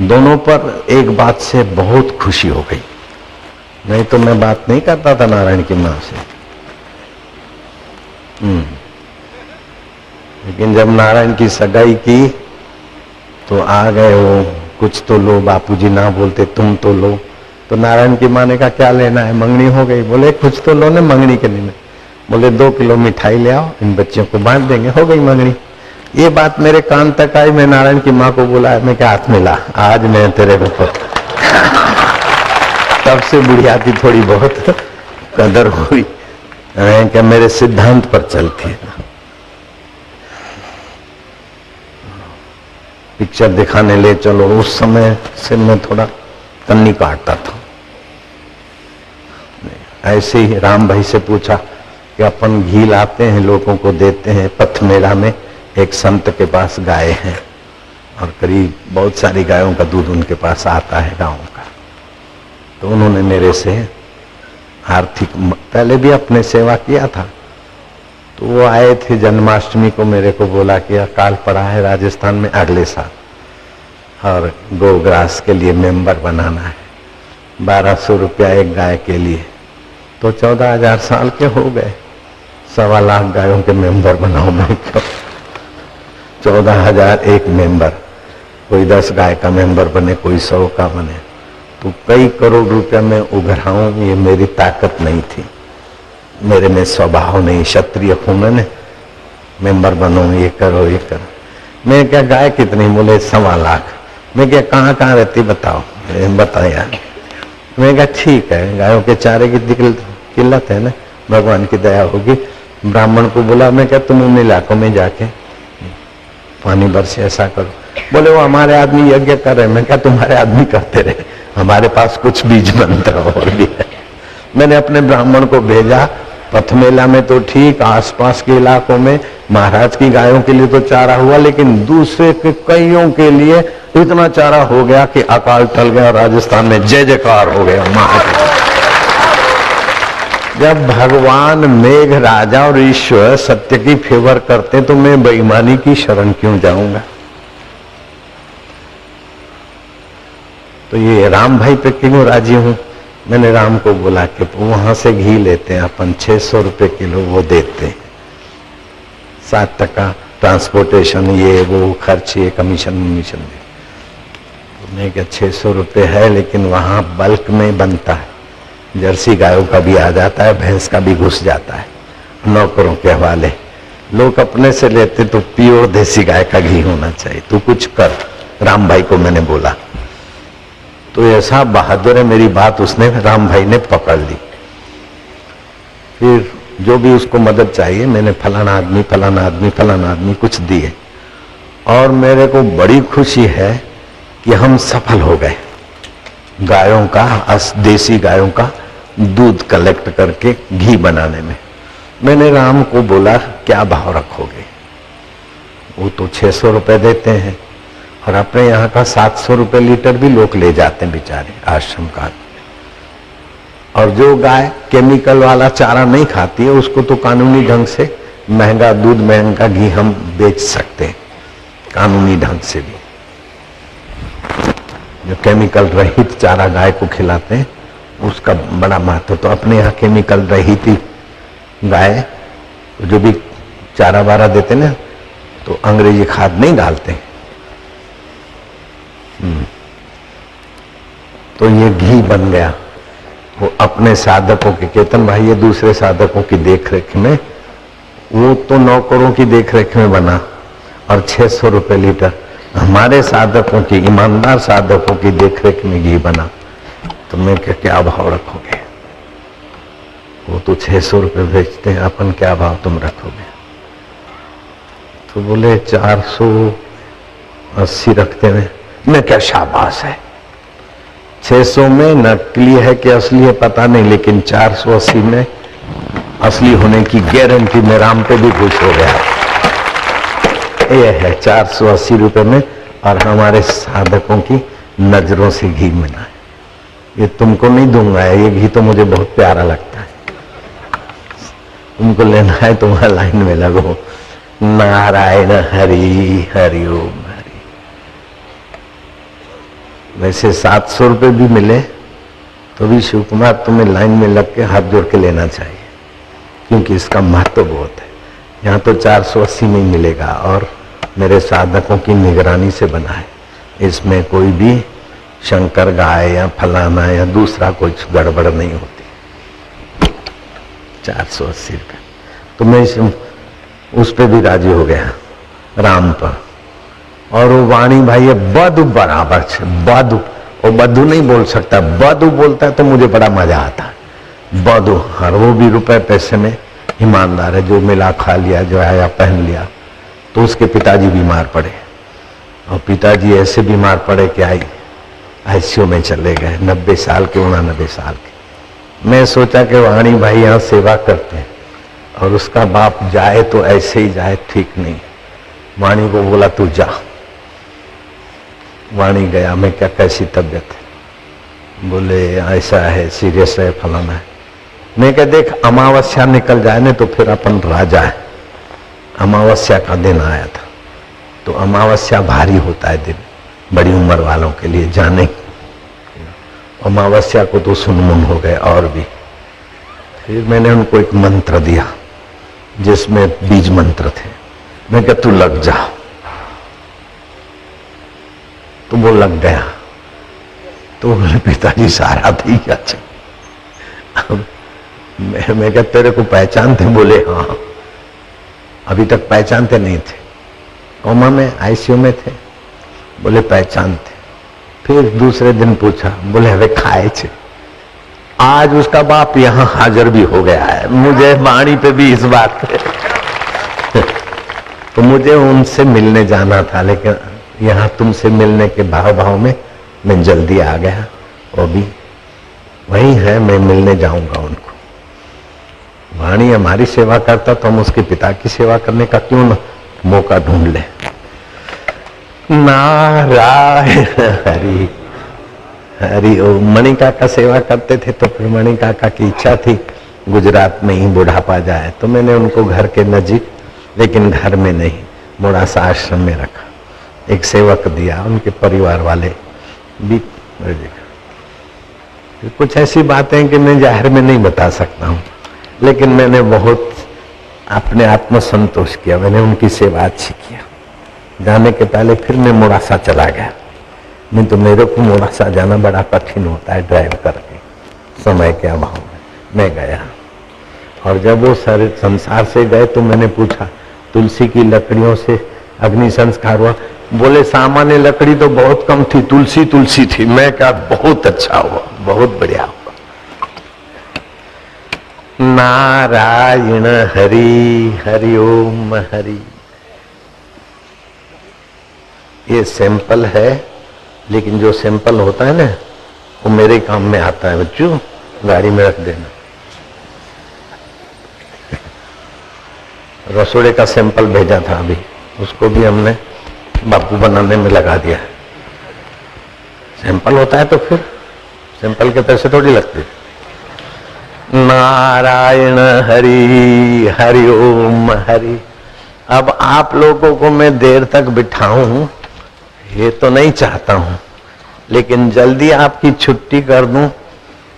दोनों पर एक बात से बहुत खुशी हो गई। नहीं तो मैं बात नहीं करता था नारायण की माँ से। लेकिन जब नारायण की सगाई की तो आ गए वो, कुछ तो लो बापूजी, ना बोलते तुम तो लो। तो नारायण की माँ ने कहा क्या लेना है? मंगनी हो गई। बोले कुछ तो लो ना, मंगनी के लिए। बोले 2 किलो मिठाई ले आओ, इन बच्चों को बांट देंगे, हो गई मंगनी। ये बात मेरे कान तक आई। मैं नारायण की माँ को बोला, मैं क्या हाथ मिला, आज मैं तेरे को तब से बुढ़िया की थोड़ी बहुत कदर हुई, क्या मेरे सिद्धांत पर चलती है। पिक्चर दिखाने ले चलो, उस समय से मैं थोड़ा कन्नी काटता था। ऐसे ही राम भाई से पूछा कि अपन घी लाते हैं, लोगों को देते हैं। पथमेरा में एक संत के पास गाय हैं और करीब बहुत सारी गायों का दूध उनके पास आता है गाँव का। तो उन्होंने मेरे से आर्थिक, पहले भी अपने सेवा किया था, तो वो आए थे जन्माष्टमी को, मेरे को बोला कि अकाल पड़ा है राजस्थान में अगले साल और गोग्रास के लिए मेंबर बनाना है, 1200 रुपया एक गाय के लिए। तो 14,000 साल के हो गए, 1.25 लाख गायों के मेंबर बनाओ। मैं 14,000 एक मेंबर, कोई 10 गाय का मेंबर बने, कोई 100 का बने, तो कई करोड़ रुपया मैं उघराऊं, ये मेरी ताकत नहीं थी, मेरे में स्वभाव नहीं। क्षत्रिय हूं मैंने, मेंबर बनो, ये करो ये करो। मैं क्या गाय कितनी? बोले 1.25 लाख। मैं क्या कहाँ कहाँ रहती बताओ? बता यार। मैं क्या ठीक है, गायों के चारे की किल्लत है ना, भगवान की दया होगी। ब्राह्मण को बोला, मैं क्या तुम उन इलाकों में जाके पानी बरसे, ऐसा करो। बोले वो हमारे आदमी यज्ञ कर रहे। मैं क्या तुम्हारे आदमी करते रहे, हमारे पास कुछ बीज मंत्र और भी है। मैंने अपने ब्राह्मण को भेजा। पथमेला में तो ठीक, आसपास के इलाकों में महाराज की गायों के लिए तो चारा हुआ, लेकिन दूसरे के कईयों के लिए इतना चारा हो गया कि अकाल टल गया और राजस्थान में जय जयकार हो गया। जब भगवान मेघ राजा और ईश्वर सत्य की फेवर करते तो मैं बेईमानी की शरण क्यों जाऊंगा। तो ये राम भाई पे क्यों राजी हूं, मैंने राम को बोला कि वहां से घी लेते हैं अपन 600 रुपए किलो, वो देते हैं 7% ट्रांसपोर्टेशन, ये वो खर्च, ये कमीशन दे। तो मैं क्या 600 रुपये है, लेकिन वहां बल्क में बनता है, जर्सी गायों का भी आ जाता है, भैंस का भी घुस जाता है, नौकरों के हवाले। लोग अपने से लेते तो प्योर देसी गाय का घी होना चाहिए, तू कुछ कर, राम भाई को मैंने बोला। तो ऐसा बहादुर है मेरी बात, उसने राम भाई ने पकड़ ली। फिर जो भी उसको मदद चाहिए, मैंने फलाना आदमी कुछ दिए, और मेरे को बड़ी खुशी है कि हम सफल हो गए। गायों का, देसी गायों का दूध कलेक्ट करके घी बनाने में। मैंने राम को बोला क्या भाव रखोगे, वो तो 600 रुपए देते हैं, और अपने यहाँ का 700 रुपए लीटर भी लोग ले जाते हैं बेचारे आश्रम का। और जो गाय केमिकल वाला चारा नहीं खाती है, उसको तो कानूनी ढंग से महंगा दूध, महंगा घी हम बेच सकते हैं, कानूनी ढंग से भी। जो केमिकल रहित चारा गाय को खिलाते हैं उसका बड़ा महत्व। तो अपने यहाँ केमिकल रहित ही गाय जो भी चारा वारा देते ना, तो अंग्रेजी खाद नहीं डालते। तो ये घी बन गया। वो अपने साधकों के, केतन भाई ये दूसरे साधकों की देखरेख में, वो तो नौकरों की देखरेख में बना, और 600 रुपए लीटर हमारे साधकों की, ईमानदार साधकों की देखरेख में घी बना। तो मैं क्या भाव रखोगे, वो तो 600 रुपए बेचते हैं, अपन क्या भाव तुम रखोगे। तो बोले 480 रखते हैं। मैं क्या शाबाश है, 600 में नकली है कि असली है पता नहीं, लेकिन 480 में असली होने की गारंटी। में राम पे भी खुश हो गया। ये है 480 रुपए में, और हमारे साधकों की नजरों से घी मिला है। ये तुमको नहीं दूंगा, ये घी तो मुझे बहुत प्यारा लगता है, तुमको लेना है तुम्हारा लाइन में लगो। नारायण हरि हरि ओम हरि। वैसे 700 रुपये भी मिले तो भी शिव कुमार तुम्हें लाइन में लग के हाथ जोड़ के लेना चाहिए, क्योंकि इसका महत्व बहुत है। यहाँ तो 480 में ही मिलेगा, और मेरे साधकों की निगरानी से बना है। इसमें कोई भी शंकर गाय या फलाना या दूसरा कुछ गड़बड़ नहीं होती। 480 रुपये। तो मैं उस पे भी राजी हो गया, राम पर। और वो वाणी भाई है बदू बराबर, बदू, वो बदू नहीं बोल सकता, बदू बोलता है तो मुझे बड़ा मजा आता है। बदू, और वो भी रुपए पैसे में ईमानदार है, जो मिला खा लिया, जो आया पहन लिया। तो उसके पिताजी बीमार पड़े, और पिताजी ऐसे बीमार पड़े कि आईसीयू में चले गए, 90 साल के, 89 साल के। मैं सोचा कि वाणी भाई यहाँ सेवा करते हैं, और उसका बाप जाए तो ऐसे ही जाए, ठीक नहीं। वाणी को बोला तू जा। वाणी गया। मैं क्या, कैसी तबीयत है? बोले ऐसा है, सीरियस है, फलाना है। मैं क्या, देख अमावस्या निकल जाए ना तो फिर अपन राजा है। अमावस्या का दिन आया था, तो अमावस्या भारी होता है दिन, बड़ी उम्र वालों के लिए जाने। अमावस्या को तो सुनमुन हो गए। और भी फिर मैंने उनको एक मंत्र दिया जिसमें बीज मंत्र थे। मैं क्या, तू लग जा। तो वो लग गया। तो बोले पिताजी सारा थी। अच्छा, मैं क्या, तेरे को पहचानते? बोले हाँ। अभी तक पहचानते नहीं थे, कोमा में, आईसीयू में थे। बोले पहचानते। फिर दूसरे दिन पूछा, बोले हवे खाए छे। आज उसका बाप यहाँ हाजिर भी हो गया है। मुझे वाणी पे भी इस बात पे तो मुझे उनसे मिलने जाना था, लेकिन यहाँ तुमसे मिलने के भाव में मैं जल्दी आ गया। वो भी वही है, मैं मिलने जाऊंगा उनको। वाणी हमारी सेवा करता तो हम उसके पिता की सेवा करने का क्यों न मौका ढूंढ ले। नारायण हरि हरि ओम। मणि काका सेवा करते थे, तो फिर मणि काका की इच्छा थी गुजरात में ही बुढ़ापा जाए, तो मैंने उनको घर के नजीक, लेकिन घर में नहीं, मोड़ासा आश्रम में रखा। एक सेवक दिया, उनके परिवार वाले भी। कुछ ऐसी बातें कि मैं जाहिर में नहीं बता सकता हूँ, लेकिन मैंने बहुत अपने आत्म संतोष किया। मैंने उनकी सेवा अच्छी किया। जाने के पहले फिर मैं मोड़ासा चला गया, नहीं तो मेरे को मोड़ासा जाना बड़ा कठिन होता है ड्राइव करके, समय के अभाव में। मैं गया, और जब वो सारे संसार से गए तो मैंने पूछा, तुलसी की लकड़ियों से अग्नि संस्कार हुआ? बोले सामान्य लकड़ी तो बहुत कम थी, तुलसी तुलसी थी। मैं क्या, बहुत अच्छा हुआ, बहुत बढ़िया हुआ। नारायण हरि हरि ओम हरि। ये सैंपल है, लेकिन जो सैंपल होता है ना, वो मेरे काम में आता है। बच्चों, गाड़ी में रख देना। रसोड़े का सैंपल भेजा था अभी, उसको भी हमने बापू बनाने में लगा दिया। सैंपल होता है तो फिर सैंपल के पैसे थोड़ी लगते। नारायण हरि हरि ओम हरि। अब आप लोगों को मैं देर तक बिठाऊं ये तो नहीं चाहता हूं, लेकिन जल्दी आपकी छुट्टी कर दूं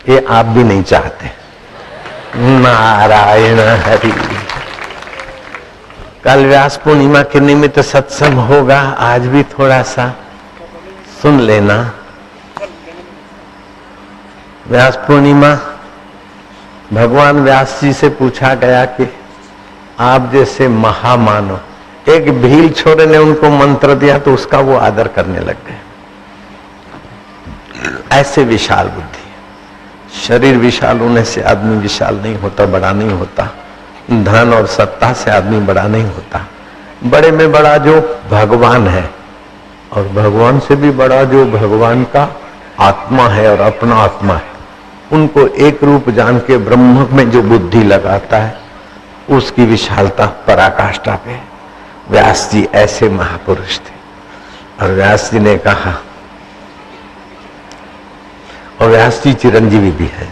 ये आप भी नहीं चाहते। नारायण हरि। कल व्यास पूर्णिमा के निमित्त सत्संग होगा, आज भी थोड़ा सा सुन लेना। व्यास पूर्णिमा, भगवान व्यास जी से पूछा गया कि आप जैसे महामानव, एक भील छोरे ने उनको मंत्र दिया तो उसका वो आदर करने लग गए। ऐसे विशाल बुद्धि। शरीर विशाल होने से आदमी विशाल नहीं होता, बड़ा नहीं होता। धन और सत्ता से आदमी बड़ा नहीं होता। बड़े में बड़ा जो भगवान है, और भगवान से भी बड़ा जो भगवान का आत्मा है और अपना आत्मा है, उनको एक रूप जान के ब्रह्म में जो बुद्धि लगाता है, उसकी विशालता पराकाष्ठा पे। व्यास जी ऐसे महापुरुष थे। और व्यास जी ने कहा, और व्यास जी चिरंजीवी भी है।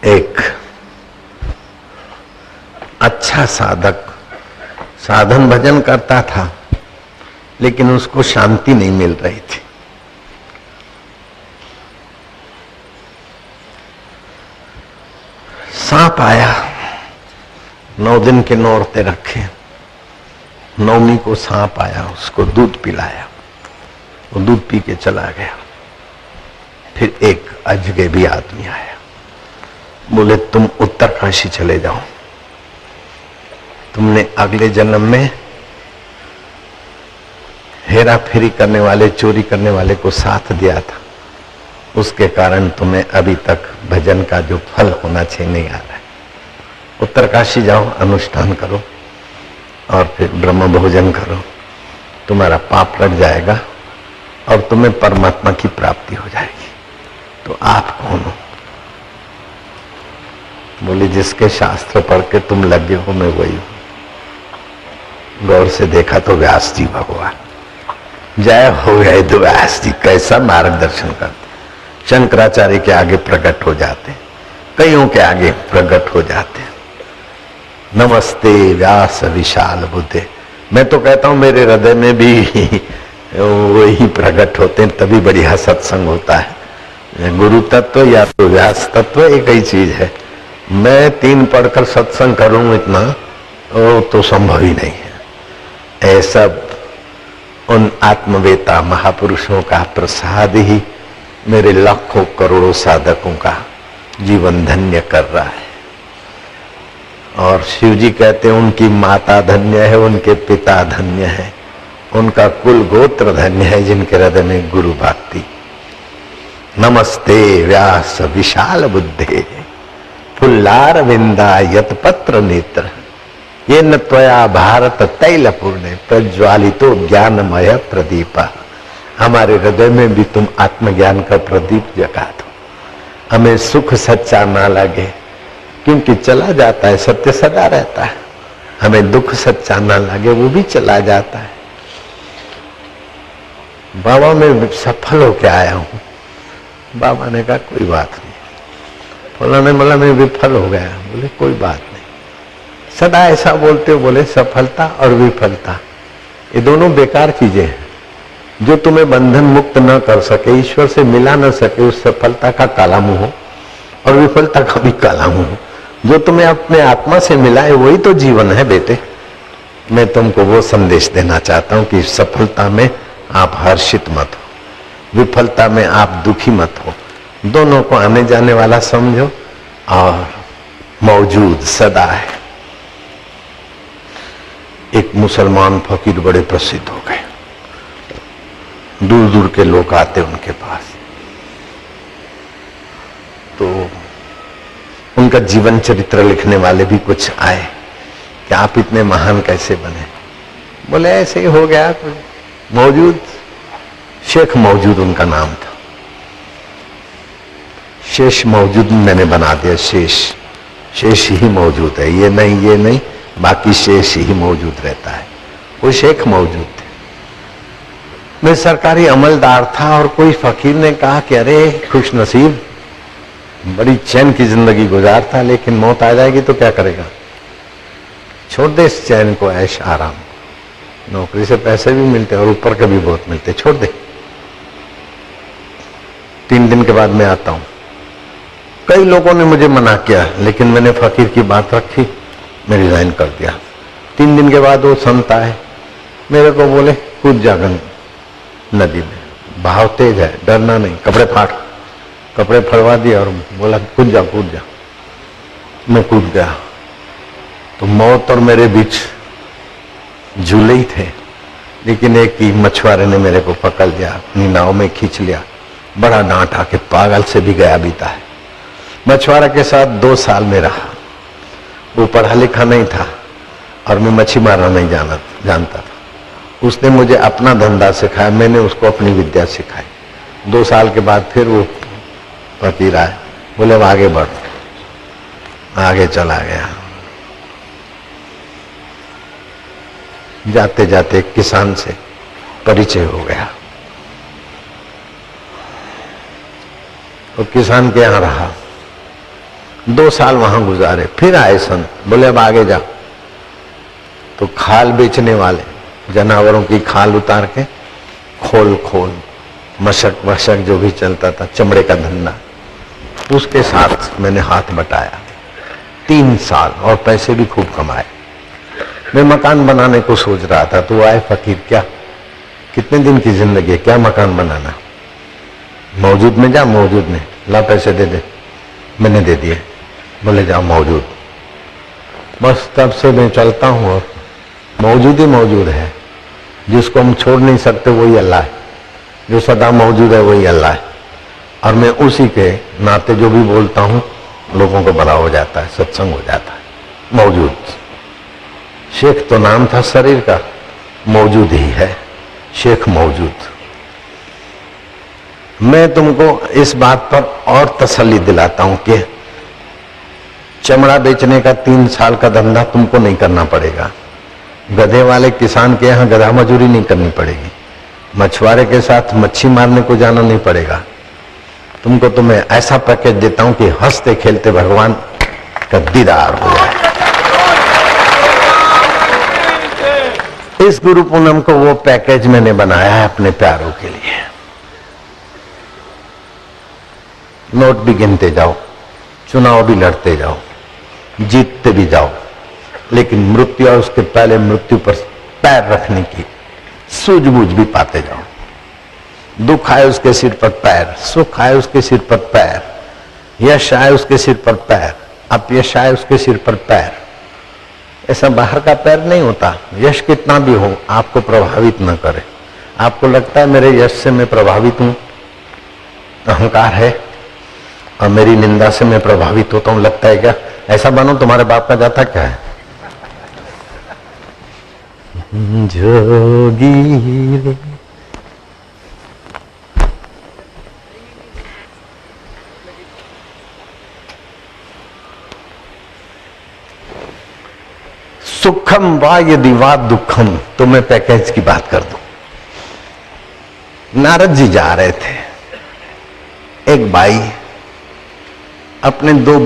एक अच्छा साधक साधन भजन करता था, लेकिन उसको शांति नहीं मिल रही थी। सांप आया, 9 दिन के नौरते रखे, 9वीं को सांप आया, उसको दूध पिलाया, वो दूध पी के चला गया। फिर एक अजगैबी आदमी आया, बोले तुम उत्तरकाशी चले जाओ, तुमने अगले जन्म में हेरा फेरी करने वाले, चोरी करने वाले को साथ दिया था, उसके कारण तुम्हें अभी तक भजन का जो फल होना चाहिए नहीं आ रहा है। उत्तरकाशी जाओ, अनुष्ठान करो और फिर ब्रह्म भोजन करो, तुम्हारा पाप लग जाएगा और तुम्हें परमात्मा की प्राप्ति हो जाएगी। तो आप कौन हो? बोले जिसके शास्त्र पढ़ के तुम लगे हो, मैं वही हूं। गौर से देखा तो व्यास जी भगवान। जय हो गए तो व्यास जी कैसा मार्गदर्शन करते। शंकराचार्य के आगे प्रकट हो जाते, कईयों के आगे प्रकट हो जाते। नमस्ते व्यास विशाल बुद्धे। मैं तो कहता हूं मेरे हृदय में भी वही प्रकट होते हैं, तभी बढ़िया सत्संग होता है। गुरु तत्व या तो व्यास तत्व एक ही चीज है। मैं 3 पढ़कर सत्संग करूं इतना तो संभव ही नहीं है। ऐसा उन आत्मवेता महापुरुषों का प्रसाद ही मेरे लाखों करोड़ों साधकों का जीवन धन्य कर रहा है। और शिव जी कहते हैं उनकी माता धन्य है, उनके पिता धन्य है, उनका कुल गोत्र धन्य है, जिनके हृदय में गुरु भक्ति। नमस्ते व्यास विशाल बुद्धे फुल्लार विंदा यतपत्र नेत्र ये न त्वया भारत तैलपूर्णे प्रज्वालितो ज्ञानमय प्रदीप। हमारे हृदय में भी तुम आत्मज्ञान का प्रदीप जगा दो। हमें सुख सच्चा ना लगे, क्योंकि चला जाता है, सत्य सदा रहता है। हमें दुख सच्चा ना लगे, वो भी चला जाता है। बाबा मैं सफल होके आया हूं। बाबा ने कहा कोई बात नहीं, फलाने मला में विफल हो गया। बोले कोई बात नहीं, सदा ऐसा बोलते हो। बोले सफलता और विफलता ये दोनों बेकार चीजें हैं। जो तुम्हें बंधन मुक्त न कर सके, ईश्वर से मिला न सके, उस सफलता का काला मुंह हो और विफलता का भी काला मुंह हो। जो तुम्हें अपने आत्मा से मिला है वही तो जीवन है बेटे। मैं तुमको वो संदेश देना चाहता हूं कि सफलता में आप हर्षित मत हो, विफलता में आप दुखी मत हो। दोनों को आने जाने वाला समझो और मौजूद सदा है। एक मुसलमान फकीर बड़े प्रसिद्ध हो गए, दूर दूर के लोग आते उनके पास। तो उनका जीवन चरित्र लिखने वाले भी कुछ आए कि आप इतने महान कैसे बने। बोले ऐसे ही हो गया। मौजूद, शेख मौजूद उनका नाम था। शेष मौजूद मैंने बना दिया, शेष ही मौजूद है, ये नहीं, बाकी शेष ही मौजूद रहता है। वो शेख मौजूद थे। मैं सरकारी अमलदार था और कोई फकीर ने कहा कि अरे खुश नसीब, बड़ी चैन की जिंदगी गुजारता, लेकिन मौत आ जाएगी तो क्या करेगा? छोड़ दे इस चैन को, ऐश आराम। नौकरी से पैसे भी मिलते और ऊपर के भी बहुत मिलते, छोड़ दे। 3 दिन के बाद मैं आता हूं। कई लोगों ने मुझे मना किया, लेकिन मैंने फकीर की बात रखी, मैं रिजाइन कर दिया। 3 दिन के बाद वो संत आए, मेरे को बोले कूद जा नदी में, बहाव तेज है, डरना नहीं, कपड़े फाड़। कपड़े फड़वा दिए और बोला कूद जा। मैं कूद गया तो मौत और मेरे बीच झूले ही थे, लेकिन एक ही मछुआरे ने मेरे को पकड़ लिया, अपनी नाव में खींच लिया। बड़ा डांटा कि पागल से भी गया बीता है। मछुआरा के साथ 2 साल में रहा। वो पढ़ा लिखा नहीं था और मैं मच्छी मारना नहीं जानता था। उसने मुझे अपना धंधा सिखाया, मैंने उसको अपनी विद्या सिखाई। 2 साल के बाद फिर वो फकीर आए, बोले अब आगे बढ़। आगे चला गया। जाते जाते एक किसान से परिचय हो गया। तो किसान के यहां रहा, 2 साल वहां गुजारे। फिर आए संत, बोले अब आगे जा। तो खाल बेचने वाले, जानवरों की खाल उतार के खोल मशक जो भी चलता था, चमड़े का धंधा, उसके साथ मैंने हाथ बटाया। 3 साल और पैसे भी खूब कमाए। मैं मकान बनाने को सोच रहा था तो आए फकीर, क्या कितने दिन की जिंदगी है, क्या मकान बनाना? मौजूद में जा, मौजूद में ला पैसे दे। मैंने दे दिए। बोले जाओ मौजूद। बस तब से मैं चलता हूं और मौजूद ही मौजूद है। जिसको हम छोड़ नहीं सकते वही अल्लाह है, जो सदा मौजूद है वही अल्लाह है। और मैं उसी के नाते जो भी बोलता हूं लोगों को बड़ा हो जाता है, सत्संग हो जाता है। मौजूद, शेख तो नाम था शरीर का, मौजूद ही है, शेख मौजूद। मैं तुमको इस बात पर और तसल्ली दिलाता हूं कि चमड़ा बेचने का 3 साल का धंधा तुमको नहीं करना पड़ेगा। गधे वाले किसान के यहां गधा मजूरी नहीं करनी पड़ेगी। मछुआरे के साथ मच्छी मारने को जाना नहीं पड़ेगा तुमको। तो मैं ऐसा पैकेज देता हूं कि हंसते खेलते भगवान का दीदार हो जाए। इस गुरु पूनम को वो पैकेज मैंने बनाया है अपने प्यारों के लिए। नोट भी गिनते जाओ, चुनाव भी लड़ते जाओ, जीतते भी जाओ, लेकिन मृत्यु और उसके पहले मृत्यु पर पैर रखने की सूझबूझ भी पाते जाओ। दुख आए उसके सिर पर पैर, सुख आए उसके सिर पर पैर, यश आए उसके सिर पर पैर, अपयश आए उसके सिर पर पैर। ऐसा बाहर का पैर नहीं होता। यश कितना भी हो आपको प्रभावित न करे। आपको लगता है मेरे यश से मैं प्रभावित हूं, अहंकार है, और मेरी निंदा से मैं प्रभावित होता हूं, लगता है क्या? ऐसा बनो, तुम्हारे बाप का जाता क्या है? जोगी रे सुखम वा यदि वा दुखम। तो मैं पैकेज की बात कर दूं। नारद जी जा रहे थे, एक बाई अपने दो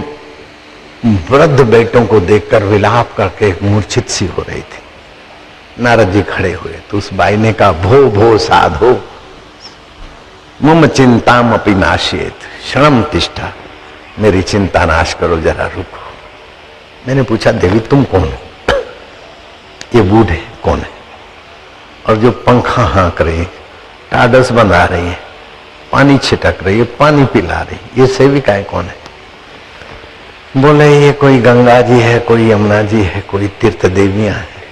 वृद्ध बेटों को देखकर विलाप करके मूर्छित सी हो रही थी। नारद जी खड़े हुए तो उस बाई ने कहा, भो भो साधो मम चिंताम अपि नाशयेत क्षणम तिष्ठा, मेरी चिंता नाश करो, जरा रुको। मैंने पूछा, देवी तुम कौन हो? ये बूढ़े कौन है? और जो पंखा हाँक रही, टाडस बना रही है, पानी छिटक रही है, पानी पिला रही, ये सेविकाएं कौन है? बोले, ये कोई गंगा जी है, कोई यमुना जी है, कोई तीर्थ देवियां हैं।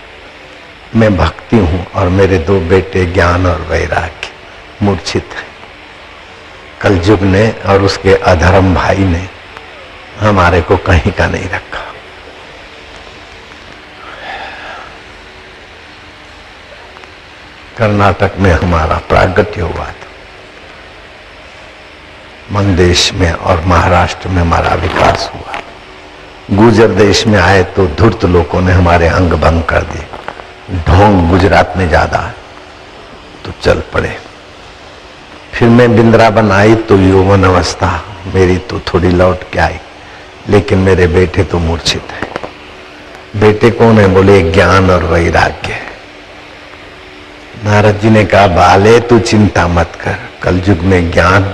मैं भक्ति हूं और मेरे दो बेटे ज्ञान और वैराग्य मूर्छित हैं। कलयुग ने और उसके अधर्म भाई ने हमारे को कहीं का नहीं रखा। कर्नाटक में हमारा प्रागट्य हुआ था, मंदेश में और महाराष्ट्र में हमारा विकास हुआ। गुजर देश में आए तो धूर्त लोगों ने हमारे अंग भंग कर दिए। ढोंग गुजरात में ज्यादा है तो चल पड़े। फिर मैं बिंद्रावन आई तो यौवन अवस्था मेरी तो थोड़ी लौट के आई, लेकिन मेरे बेटे तो मूर्छित है। बेटे कौन है? बोले, ज्ञान और वैराग्य। नारद जी ने कहा, बाले तू चिंता मत कर, कलयुग में ज्ञान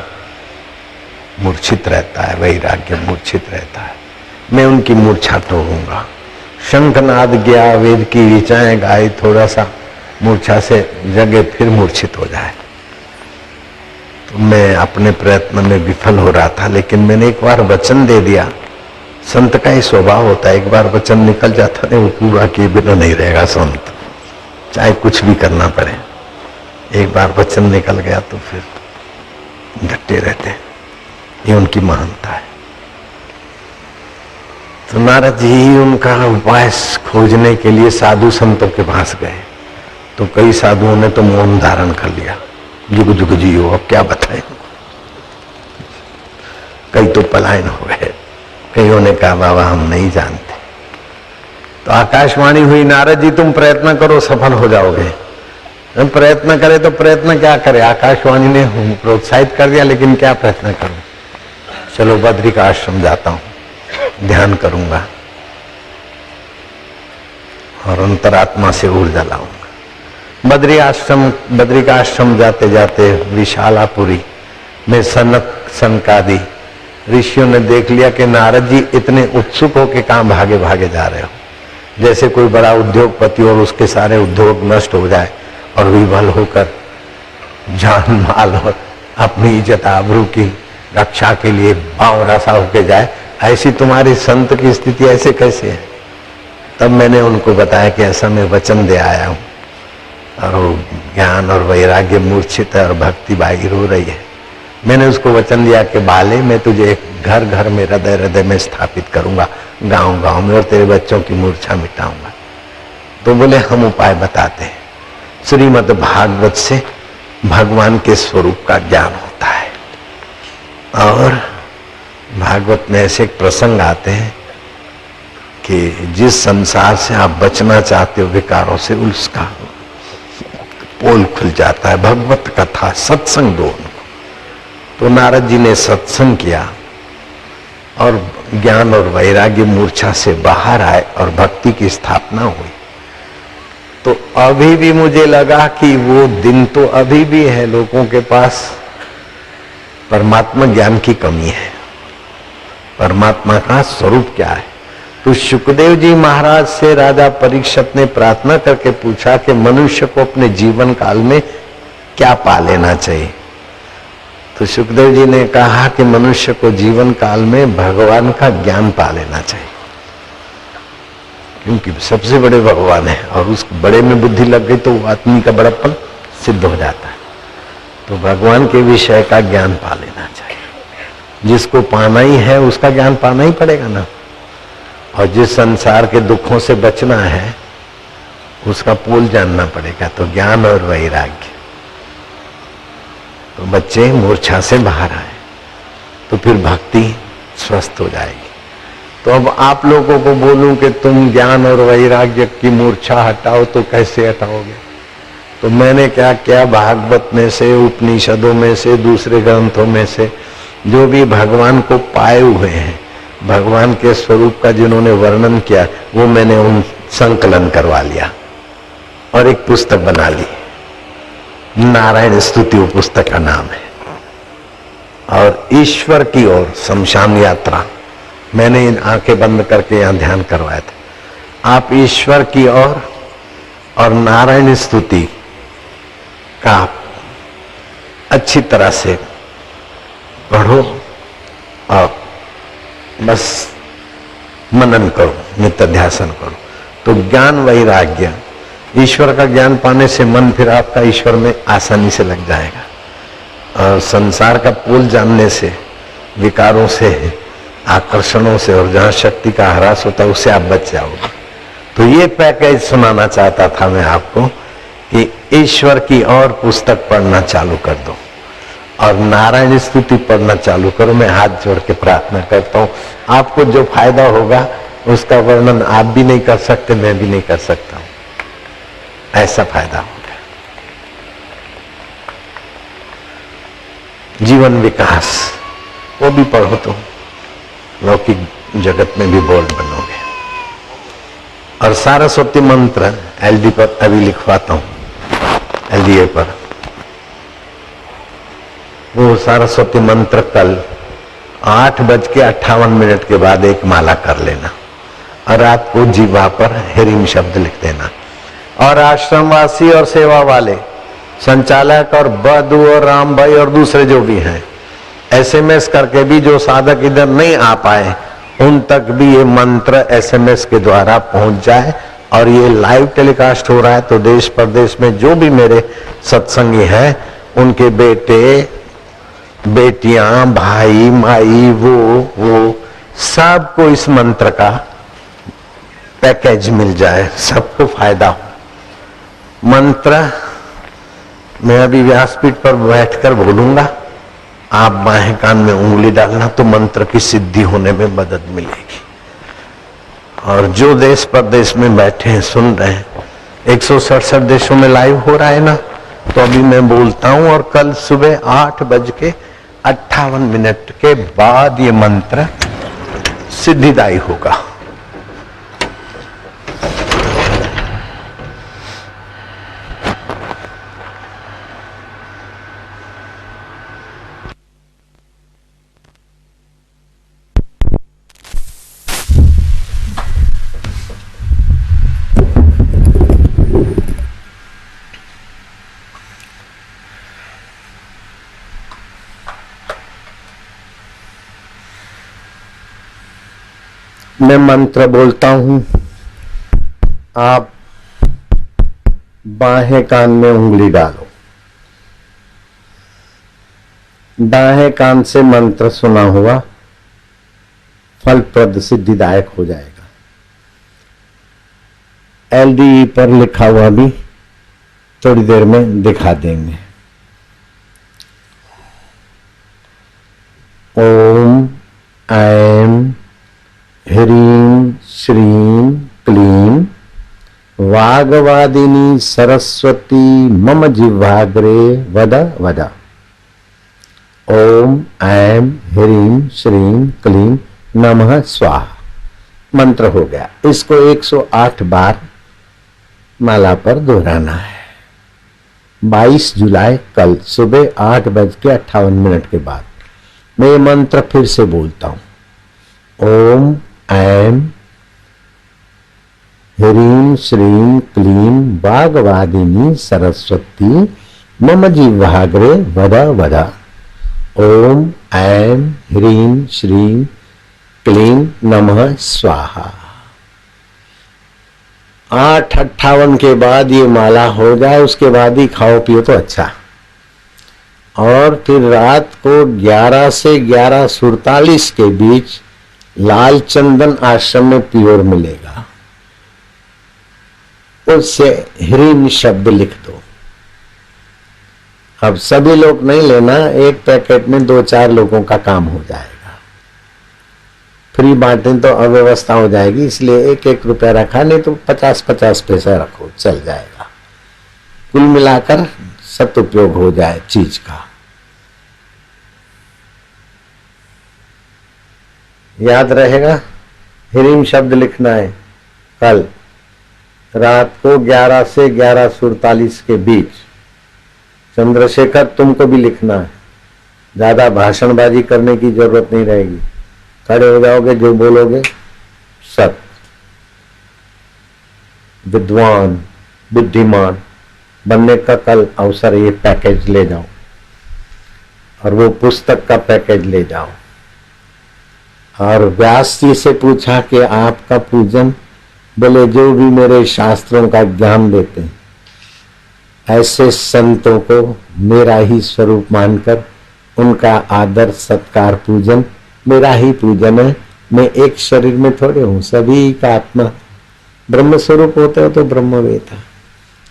मूर्छित रहता है, वैराग्य मूर्छित रहता है। मैं उनकी मूर्छा तोड़ूंगा। शंखनाद गया, वेद की ऋचाएं गाई, थोड़ा सा मूर्छा से जगे फिर मूर्छित हो जाए। तो मैं अपने प्रयत्न में विफल हो रहा था, लेकिन मैंने एक बार वचन दे दिया। संत का ही स्वभाव होता है, एक बार वचन निकल जाता है वो पूरा किए बिना नहीं रहेगा संत, चाहे कुछ भी करना पड़े। एक बार वचन निकल गया तो फिर डटे रहते हैं, ये उनकी महानता है। तो नारद जी उनका उपाय खोजने के लिए साधु संतों के पास गए, तो कई साधुओं ने तो मौन धारण कर लिया, जुग जुग जियो, अब क्या बताएं। कई तो पलायन हो गए, कईयों ने कहा बाबा हम नहीं जानते। तो आकाशवाणी हुई, नारद जी तुम प्रयत्न करो सफल हो जाओगे। प्रयत्न करे तो प्रयत्न क्या करे, आकाशवाणी ने प्रोत्साहित कर दिया, लेकिन क्या प्रयत्न करूं। चलो बद्री का आश्रम जाता हूं, ध्यान करूंगा और अंतरात्मा से ऊर्जा लाऊंगा। बद्री का आश्रम जाते जाते विशालापुरी में सनक सनकादि ऋषियों ने देख लिया कि नारद जी इतने उत्सुक होकर कहां भागे भागे जा रहे हो, जैसे कोई बड़ा उद्योगपति और उसके सारे उद्योग नष्ट हो जाए और विफल होकर जान माल और अपनी इज्जत आबरू की रक्षा के लिए बावरासा होके जाए, ऐसी तुम्हारी संत की स्थिति ऐसे कैसे है। तब मैंने उनको बताया कि ऐसा मैं वचन दे आया हूं और ज्ञान और वैराग्य मूर्छित है और भक्ति बाई रो रही है। मैंने उसको वचन दिया कि बाले मैं तुझे एक घर घर में हृदय हृदय में स्थापित करूंगा, गांव गांव में, और तेरे बच्चों की मूर्छा मिटाऊंगा। तो बोले हम उपाय बताते हैं। श्रीमद् भागवत से भगवान के स्वरूप का ज्ञान होता है, और भागवत में ऐसे एक प्रसंग आते हैं कि जिस संसार से आप बचना चाहते हो विकारों से, उसका पोल खुल जाता है। भगवत कथा सत्संग दो उनको। तो नारद जी ने सत्संग किया और ज्ञान और वैराग्य मूर्छा से बाहर आए और भक्ति की स्थापना हुई। तो अभी भी मुझे लगा कि वो दिन तो अभी भी है, लोगों के पास परमात्मा ज्ञान की कमी है। परमात्मा का स्वरूप क्या है? तो सुखदेव जी महाराज से राजा परीक्षित ने प्रार्थना करके पूछा कि मनुष्य को अपने जीवन काल में क्या पा लेना चाहिए। तो सुखदेव जी ने कहा कि मनुष्य को जीवन काल में भगवान का ज्ञान पा लेना चाहिए, क्योंकि सबसे बड़े भगवान है और उस बड़े में बुद्धि लग गई तो आदमी का बड़प्पन सिद्ध हो जाता है। तो भगवान के विषय का ज्ञान पा लेना चाहिए। जिसको पाना ही है उसका ज्ञान पाना ही पड़ेगा ना। और जिस संसार के दुखों से बचना है उसका पोल जानना पड़ेगा। तो ज्ञान और वैराग्य। तो बच्चे मूर्छा से बाहर आए तो फिर भक्ति स्वस्थ हो जाएगी। तो अब आप लोगों को बोलूं कि तुम ज्ञान और वैराग्य की मूर्छा हटाओ, तो कैसे हटाओगे? तो मैंने क्या किया, भागवत में से, उपनिषदों में से, दूसरे ग्रंथों में से जो भी भगवान को पाए हुए हैं भगवान के स्वरूप का जिन्होंने वर्णन किया वो मैंने उन संकलन करवा लिया और एक पुस्तक बना ली। नारायण स्तुति वो पुस्तक का नाम है। और ईश्वर की ओर शमशान यात्रा, मैंने इन आंखें बंद करके यहां ध्यान करवाया था। आप ईश्वर की ओर और नारायण स्तुति का अच्छी तरह से पढ़ो और बस मनन करो, नित्याध्यासन करो, तो ज्ञान वैराग्य, ईश्वर का ज्ञान पाने से मन फिर आपका ईश्वर में आसानी से लग जाएगा। और संसार का पोल जानने से, विकारों से, आकर्षणों से, और जहां शक्ति का ह्रास होता है उससे आप बच जाओगे। तो ये पैकेज सुनाना चाहता था मैं आपको कि ईश्वर की और पुस्तक पढ़ना चालू कर दो और नारायण स्तुति पढ़ना चालू करो। मैं हाथ जोड़ के प्रार्थना करता हूं, आपको जो फायदा होगा उसका वर्णन आप भी नहीं कर सकते, मैं भी नहीं कर सकता हूं, ऐसा फायदा होगा। जीवन विकास वो भी पढ़ो तो लौकिक जगत में भी बोल्ड बनोगे। और सारस्वती मंत्र एलडी पर अभी लिखवाता हूं, एलडीए पर। वो सारस्वती मंत्र कल 8:58 के बाद एक माला कर लेना और रात को जीवा पर हेरिम शब्द लिख देना। और आश्रमवासी और सेवा वाले, संचालक और बधु और राम भाई और दूसरे जो भी हैं, एसएमएस करके भी जो साधक इधर नहीं आ पाए उन तक भी ये मंत्र एसएमएस के द्वारा पहुंच जाए। और ये लाइव टेलीकास्ट हो रहा है तो देश प्रदेश में जो भी मेरे सत्संगी हैं उनके बेटे बेटियां, भाई माई, वो सबको इस मंत्र का पैकेज मिल जाए, सबको फायदा हो। मंत्र मैं अभी व्यासपीठ पर बैठकर बोलूंगा, आप बाएं कान में उंगली डालना तो मंत्र की सिद्धि होने में मदद मिलेगी। और जो देश प्रदेश में बैठे हैं सुन रहे हैं, 167 देशों में लाइव हो रहा है ना, तो अभी मैं बोलता हूं और कल सुबह 8:58 के बाद ये मंत्र सिद्धिदायी होगा। मैं मंत्र बोलता हूं, आप बाएं कान में उंगली डालो, दाएं कान से मंत्र सुना हुआ फलप्रद सिद्धिदायक हो जाएगा। एलडीई पर लिखा हुआ भी थोड़ी देर में दिखा देंगे। ओम ऐं ह्रीं श्रीं क्लीं वागवादिनी सरस्वती मम जिह्वाग्रे वद वद। ओम ऐं ह्रीं श्रीं क्लीं नमः स्वाहा। मंत्र हो गया। इसको 108 बार माला पर दोहराना है। 22 जुलाई कल सुबह 8:58 के बाद मैं ये मंत्र फिर से बोलता हूं। ओम ऐं ह्रीं श्रीं क्लीं वागवादिनी सरस्वती मम जिह्वाग्रे वद वद। ओम ऐं ह्रीं श्रीं क्लीं नमः स्वाहा। 8:58 के बाद ये माला हो जाए, उसके बाद ही खाओ पियो तो अच्छा। और फिर रात को 11 से 11:47 के बीच लाल चंदन आश्रम में प्योर मिलेगा, उससे ह्रीं शब्द लिख दो। अब सभी लोग नहीं लेना, एक पैकेट में 2-4 लोगों का काम हो जाएगा। फ्री बांटें तो अव्यवस्था हो जाएगी, इसलिए 1-1 रुपया रखा, नहीं तो 50-50 पैसा रखो, चल जाएगा। कुल मिलाकर सदुपयोग हो जाए चीज का। याद रहेगा? ह्रीम शब्द लिखना है कल रात को 11 से 11:47 के बीच। चंद्रशेखर तुमको भी लिखना है, ज्यादा भाषणबाजी करने की जरूरत नहीं रहेगी, खड़े हो जाओगे, जो बोलोगे सत्य। विद्वान बुद्धिमान बनने का कल अवसर, ये पैकेज ले जाओ और वो पुस्तक का पैकेज ले जाओ। और व्यास जी से पूछा कि आपका पूजन, बोले जो भी मेरे शास्त्रों का ज्ञान देते हैं ऐसे संतों को मेरा ही स्वरूप मानकर उनका आदर सत्कार पूजन मेरा ही पूजन है। मैं एक शरीर में थोड़े हूं, सभी का आत्मा ब्रह्म स्वरूप होते हो तो ब्रह्मवेता,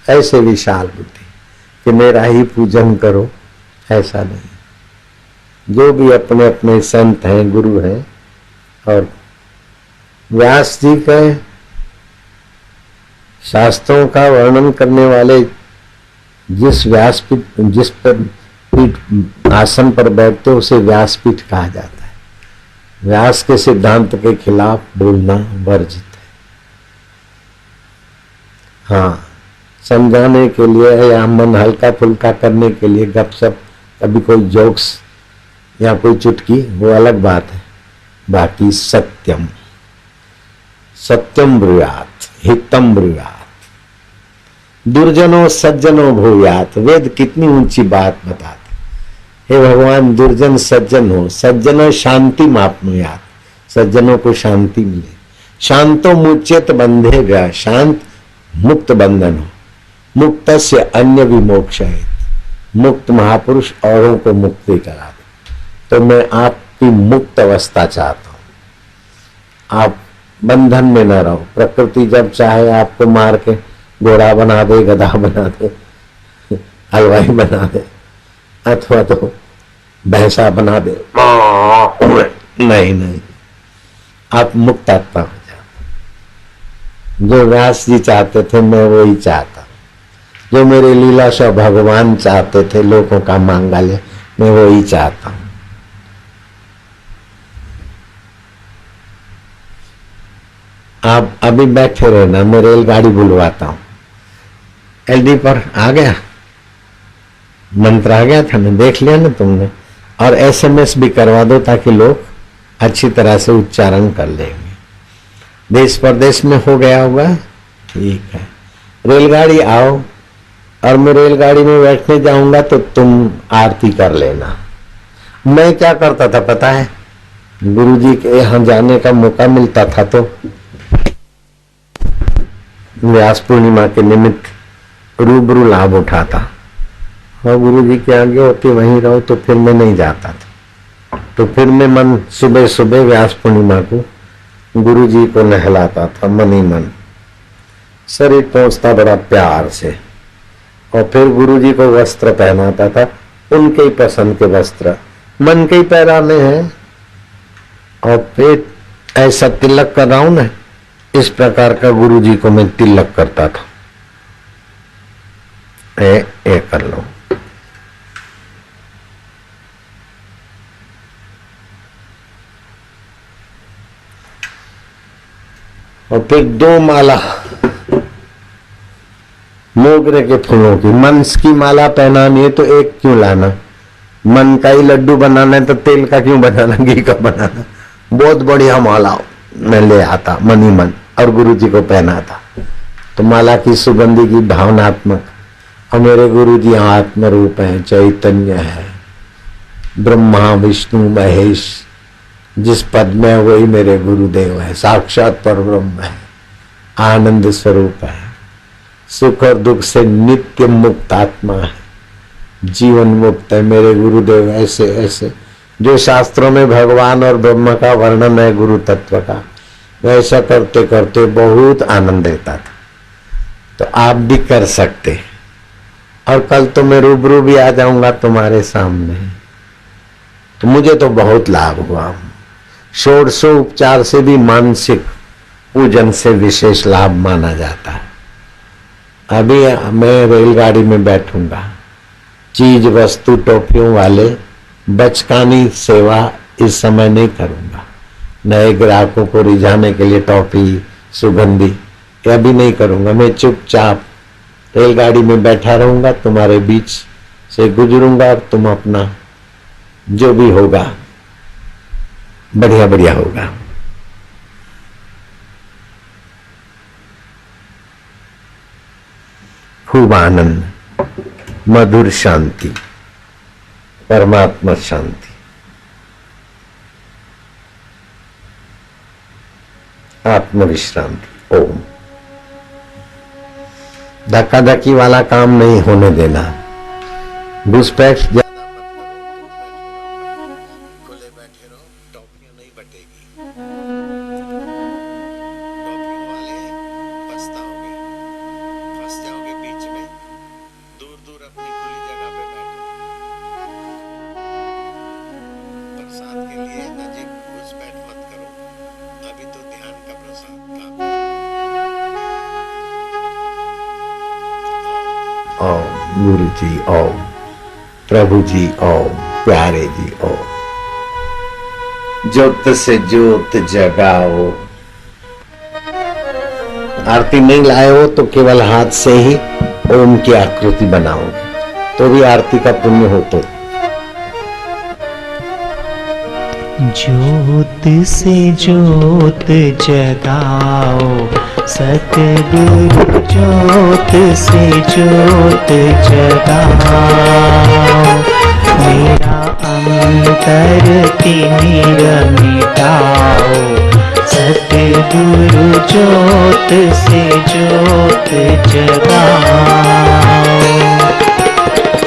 ऐसे विशाल बुद्धि कि मेरा ही पूजन करो, ऐसा नहीं। जो भी अपने अपने संत हैं, गुरु हैं, और व्यास जी के शास्त्रों का वर्णन करने वाले जिस व्यासपीठ, जिस पर आसन पर बैठते उसे व्यासपीठ कहा जाता है। व्यास के सिद्धांत के खिलाफ बोलना वर्जित है। हाँ, समझाने के लिए या मन हल्का फुल्का करने के लिए गपशप, कभी कोई जोक्स या कोई चुटकी, वो अलग बात है। बाकी सत्यम सत्यम ब्रूयात हितम ब्रूयात दुर्जनो सज्जनो भूयात। वेद कितनी ऊंची बात बताते। हे भगवान, दुर्जन सज्जन हो, सज्जनो शांति मापनुयात, सज्जनों को शांति मिले। शांतो मुच्यत बंधे व्या, शांत मुक्त बंधन हो। मुक्त से अन्य विमोक्षयेत, मुक्त महापुरुष औरों को मुक्ति करा दे। तो मैं आपकी मुक्त अवस्था चाहता हूं, आप बंधन में न रहो। प्रकृति जब चाहे आपको मार के घोड़ा बना दे, गधा बना दे, हलवाई बना दे, अथवा तो भैंसा बना दे, नहीं नहीं, आप मुक्त आत्मा हो जाओ। जो व्यास जी चाहते थे मैं वही चाहता, जो मेरे लीलाशाह भगवान चाहते थे लोगों का मांगल्य, मैं वही चाहता हूं। आप अभी बैठे रहना, मैं रेलगाड़ी बुलवाता हूं। एलडी पर आ गया, मंत्र आ गया था ना, देख लिया ना तुमने। और एसएमएस भी करवा दो ताकि लोग अच्छी तरह से उच्चारण कर लेंगे। देश परदेश में हो गया होगा, ठीक है। रेलगाड़ी आओ और मैं रेलगाड़ी में बैठने जाऊंगा तो तुम आरती कर लेना। मैं क्या करता था पता है, गुरुजी के यहाँ जाने का मौका मिलता था तो व्यास पूर्णिमा के निमित्त रूबरू लाभ उठाता, और गुरु जी के आगे होती वहीं रहो तो फिर मैं नहीं जाता था। तो फिर मैं मन सुबह सुबह व्यास पूर्णिमा को गुरु जी को नहलाता था, मन ही मन। शरीर पहुंचता बड़ा प्यार से, और फिर गुरु जी को वस्त्र पहनाता था, उनके ही पसंद के वस्त्र, मन के ही पहनाने हैं। और फिर ऐसा तिलक कर रहा हूं ना, इस प्रकार का गुरु जी को मैं तिलक करता था। ए कर लो। और फिर 2 माला मोगरे के फूलों की, मन की माला पहनानी है तो एक क्यों लाना, मन का ही लड्डू बनाना है तो तेल का क्यों बनाना, घी का बनाना। बहुत बढ़िया माला मैं ले आता मन ही मन और गुरु जी को पहनाता। तो माला की सुगंधी की भावनात्मक, और मेरे गुरु जी आत्म रूप है, चैतन्य है, ब्रह्मा विष्णु महेश, जिस पद में वही मेरे गुरुदेव है, साक्षात परब्रह्म है, आनंद स्वरूप है, सुख और दुख से नित्य मुक्त आत्मा है, जीवन मुक्त है मेरे गुरुदेव। ऐसे ऐसे जो शास्त्रों में भगवान और ब्रह्म का वर्णन है, गुरु तत्व का, वैसा करते करते बहुत आनंद देता था। तो आप भी कर सकते, और कल तो मैं रूबरू भी आ जाऊंगा तुम्हारे सामने। तो मुझे तो बहुत लाभ हुआ। षोडशो उपचार से भी मानसिक पूजन से विशेष लाभ माना जाता है। अभी मैं रेलगाड़ी में बैठूंगा, चीज वस्तु टोपियों वाले बचकानी सेवा इस समय नहीं करूंगा। नए ग्राहकों को रिझाने के लिए टॉफी, सुगंधी, ये अभी नहीं करूंगा। मैं चुपचाप रेलगाड़ी में बैठा रहूंगा, तुम्हारे बीच से गुजरूंगा और तुम अपना जो भी होगा बढ़िया बढ़िया होगा। खूब आनंद, मधुर शांति, परमात्मा शांति। आत्म विश्रांति। ओम। धक्का धक्की वाला काम नहीं होने देना। घुसपैठ ज्यादा मत करो, खुले बैठे रहो, टॉपियां नहीं बटेगी। टॉपियों वाले पछताओगे, फंस जाओगे बीच में। दूर दूर अपनी खुली जगह पे बैठो। प्रसाद के लिए नजीक घुसपैठ मत करो, अभी तो ध्यान का प्रसाद का। ओम गुरु जी ओम, प्रभु जी ओम, प्यारे जी ओम। ज्योत से ज्योत जगाओ। आरती नहीं लाए हो तो केवल हाथ से ही ओम की आकृति बनाओगे तो भी आरती का पुण्य होता। ज्योत से ज्योत जगाओ, सतगुरु ज्योत से ज्योत जगाओ। मेरा अंतर तिमिर मिटाओ, सतगुरु ज्योत से ज्योत जगाओ।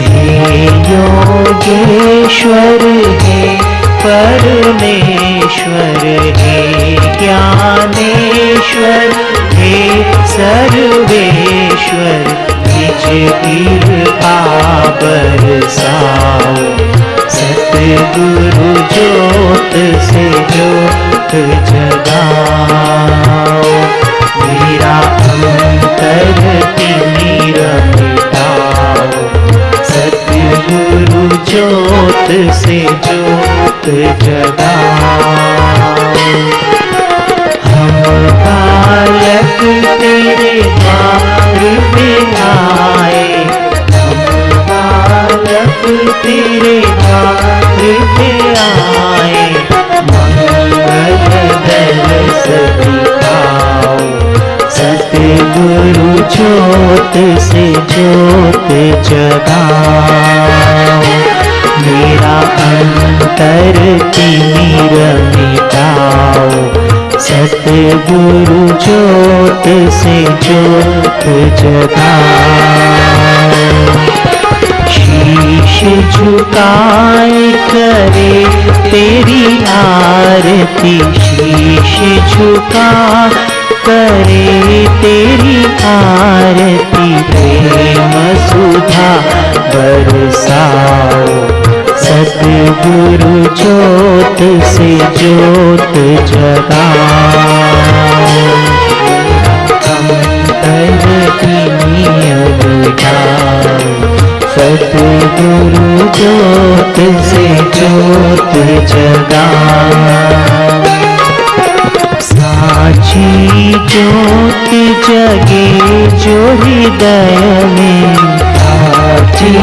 हे योगेश्वर हे परमेश्वर हे ज्ञानेश्वर हे सर्वेश्वर, निज कृपा बरसाओ, सतगुरु ज्योत से ज्योत जगाओ। मेरा अंतर तिमिर मिटाओ, सतगुरु ज्योत से ज्योत जगाओ। हम बालक तेरे द्वार पे आए, हम बालक तेरे द्वार पे आए। मंगल दरस दिखाओ, सतगुरु ज्योत से ज्योत जगाओ। मेरा अंतर तिमिर मिटाओ, सतगुरु ज्योत से ज्योत जगाओ। शीश झुकाए करे तेरी आरती, शीश झुका करे तेरी आरती। प्रेम सुधा बरसाओ, सतगुरु ज्योत से ज्योत जगाओ। अंतर तिमिर मिटाओ, सतगुरु ज्योत से ज्योत जगाओ। साची ज्योत जगे जो हृदय में, साची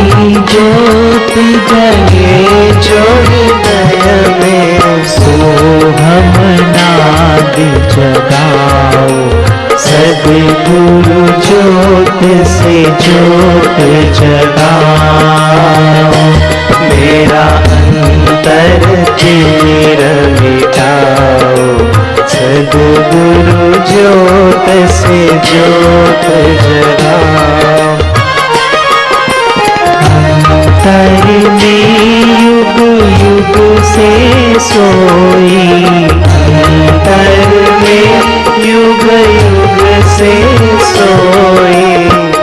ज्योत जगे जो हृदय में। सोहम नाद जगाओ, सतगुरु ज्योत से ज्योत जगाओ। मेरा अंतर तिमिर मिटाओ, सतगुरु ज्योत से ज्योत जगाओ। अंतर में युग युग से सोई, अंतर में युग युग से सोई।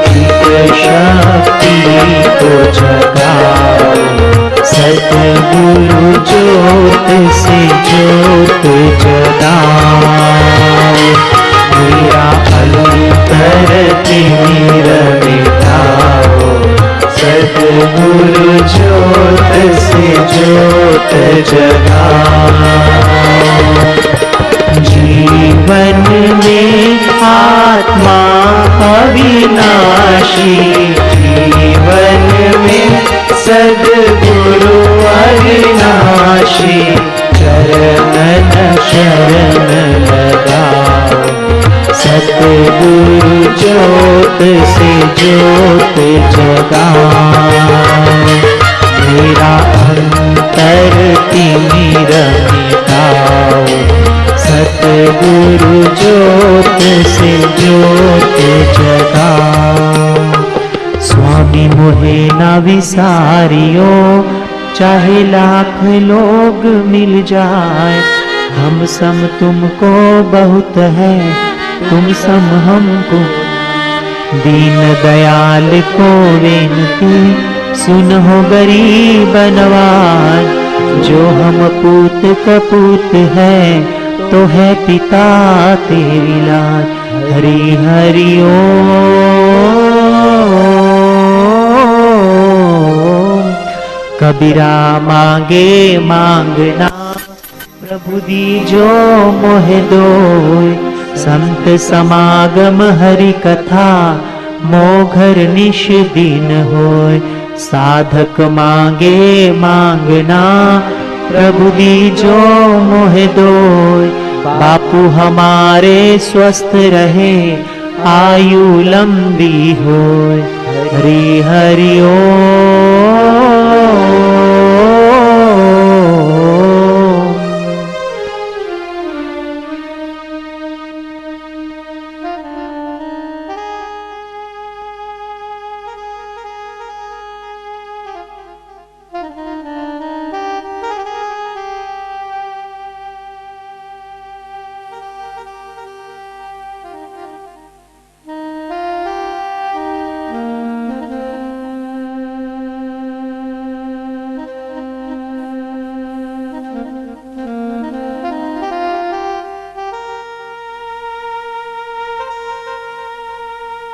चित शक्ति को जगाओ, सतगुरु ज्योत से ज्योत जगाओ। मेरा अंतर तिमिर मिटाओ, सतगुरु ज्योत से ज्योत जगाओ। जीवन में आत्मा अविनाशी, जीवन में सद्गुरु अविनाशी, चरण शरण लगाओ, सतगुरु ज्योत से ज्योत जगाओ, मेरा अंतर तिमिर मिटाओ, सतगुरु ज्योत से ज्योत जगाओ। स्वामी मोहे ना विसारियो, चाहे लाख लोग मिल जाए, हम सम तुमको बहुत है, तुम सम हमको। दीन दयाल को विनती, सुनो गरीब नवाज, जो हम पूत कपूत है, तो है पिता तेरी लाज। हरि हरि ओम। कबीरा मांगे मांगना, प्रभु दीजो मोहे दोय, संत समागम हरि कथा, मोघर निश दिन होय। साधक मांगे मांगना, प्रभु दीजो मोहे दोय, बापू हमारे स्वस्थ रहे, आयु लंबी होय। हरि हरि ओम।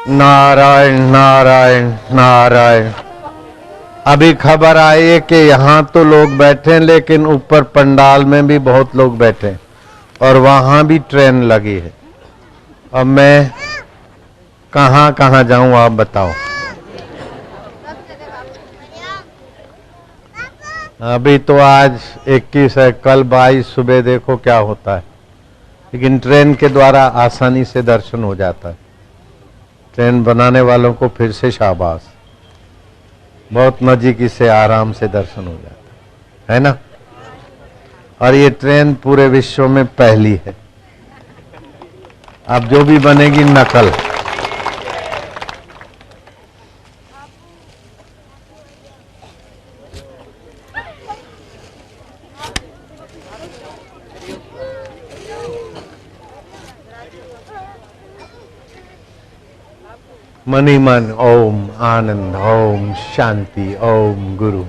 नारायण नारायण नारायण। अभी खबर आई है कि यहाँ तो लोग बैठे हैं, लेकिन ऊपर पंडाल में भी बहुत लोग बैठे हैं और वहाँ भी ट्रेन लगी है। अब मैं कहाँ कहाँ जाऊँ, आप बताओ। अभी तो आज 21 है, कल 22, सुबह देखो क्या होता है। लेकिन ट्रेन के द्वारा आसानी से दर्शन हो जाता है। ट्रेन बनाने वालों को फिर से शाबाश, बहुत नजीकी से आराम से दर्शन हो जाता है ना। और ये ट्रेन पूरे विश्व में पहली है। अब जो भी बनेगी नकल। मनी मन ओम आनंद, ओम शांति, ओम गुरु।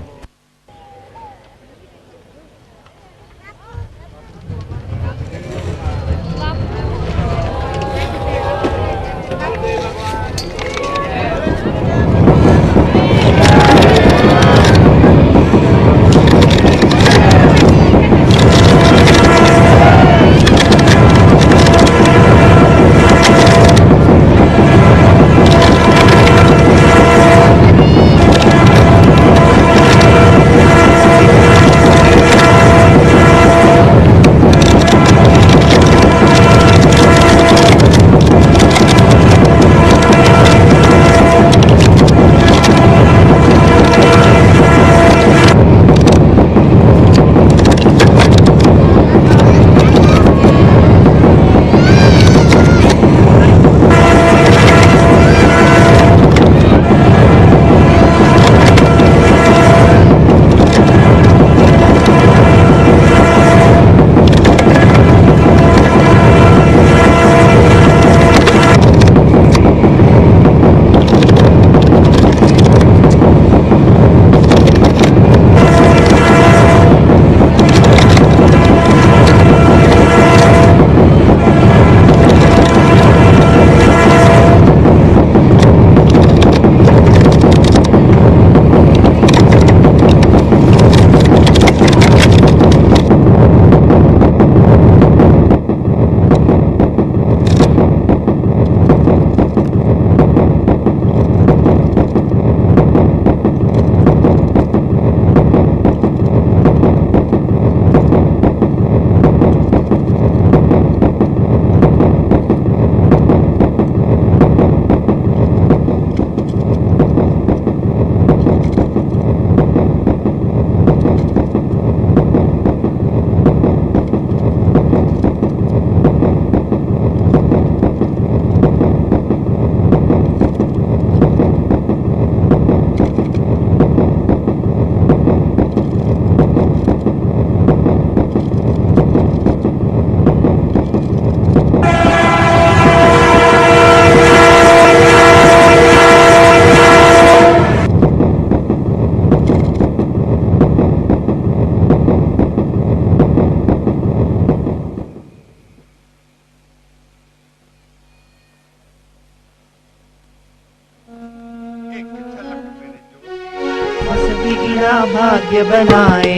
बिगड़ा भाग्य बनाए,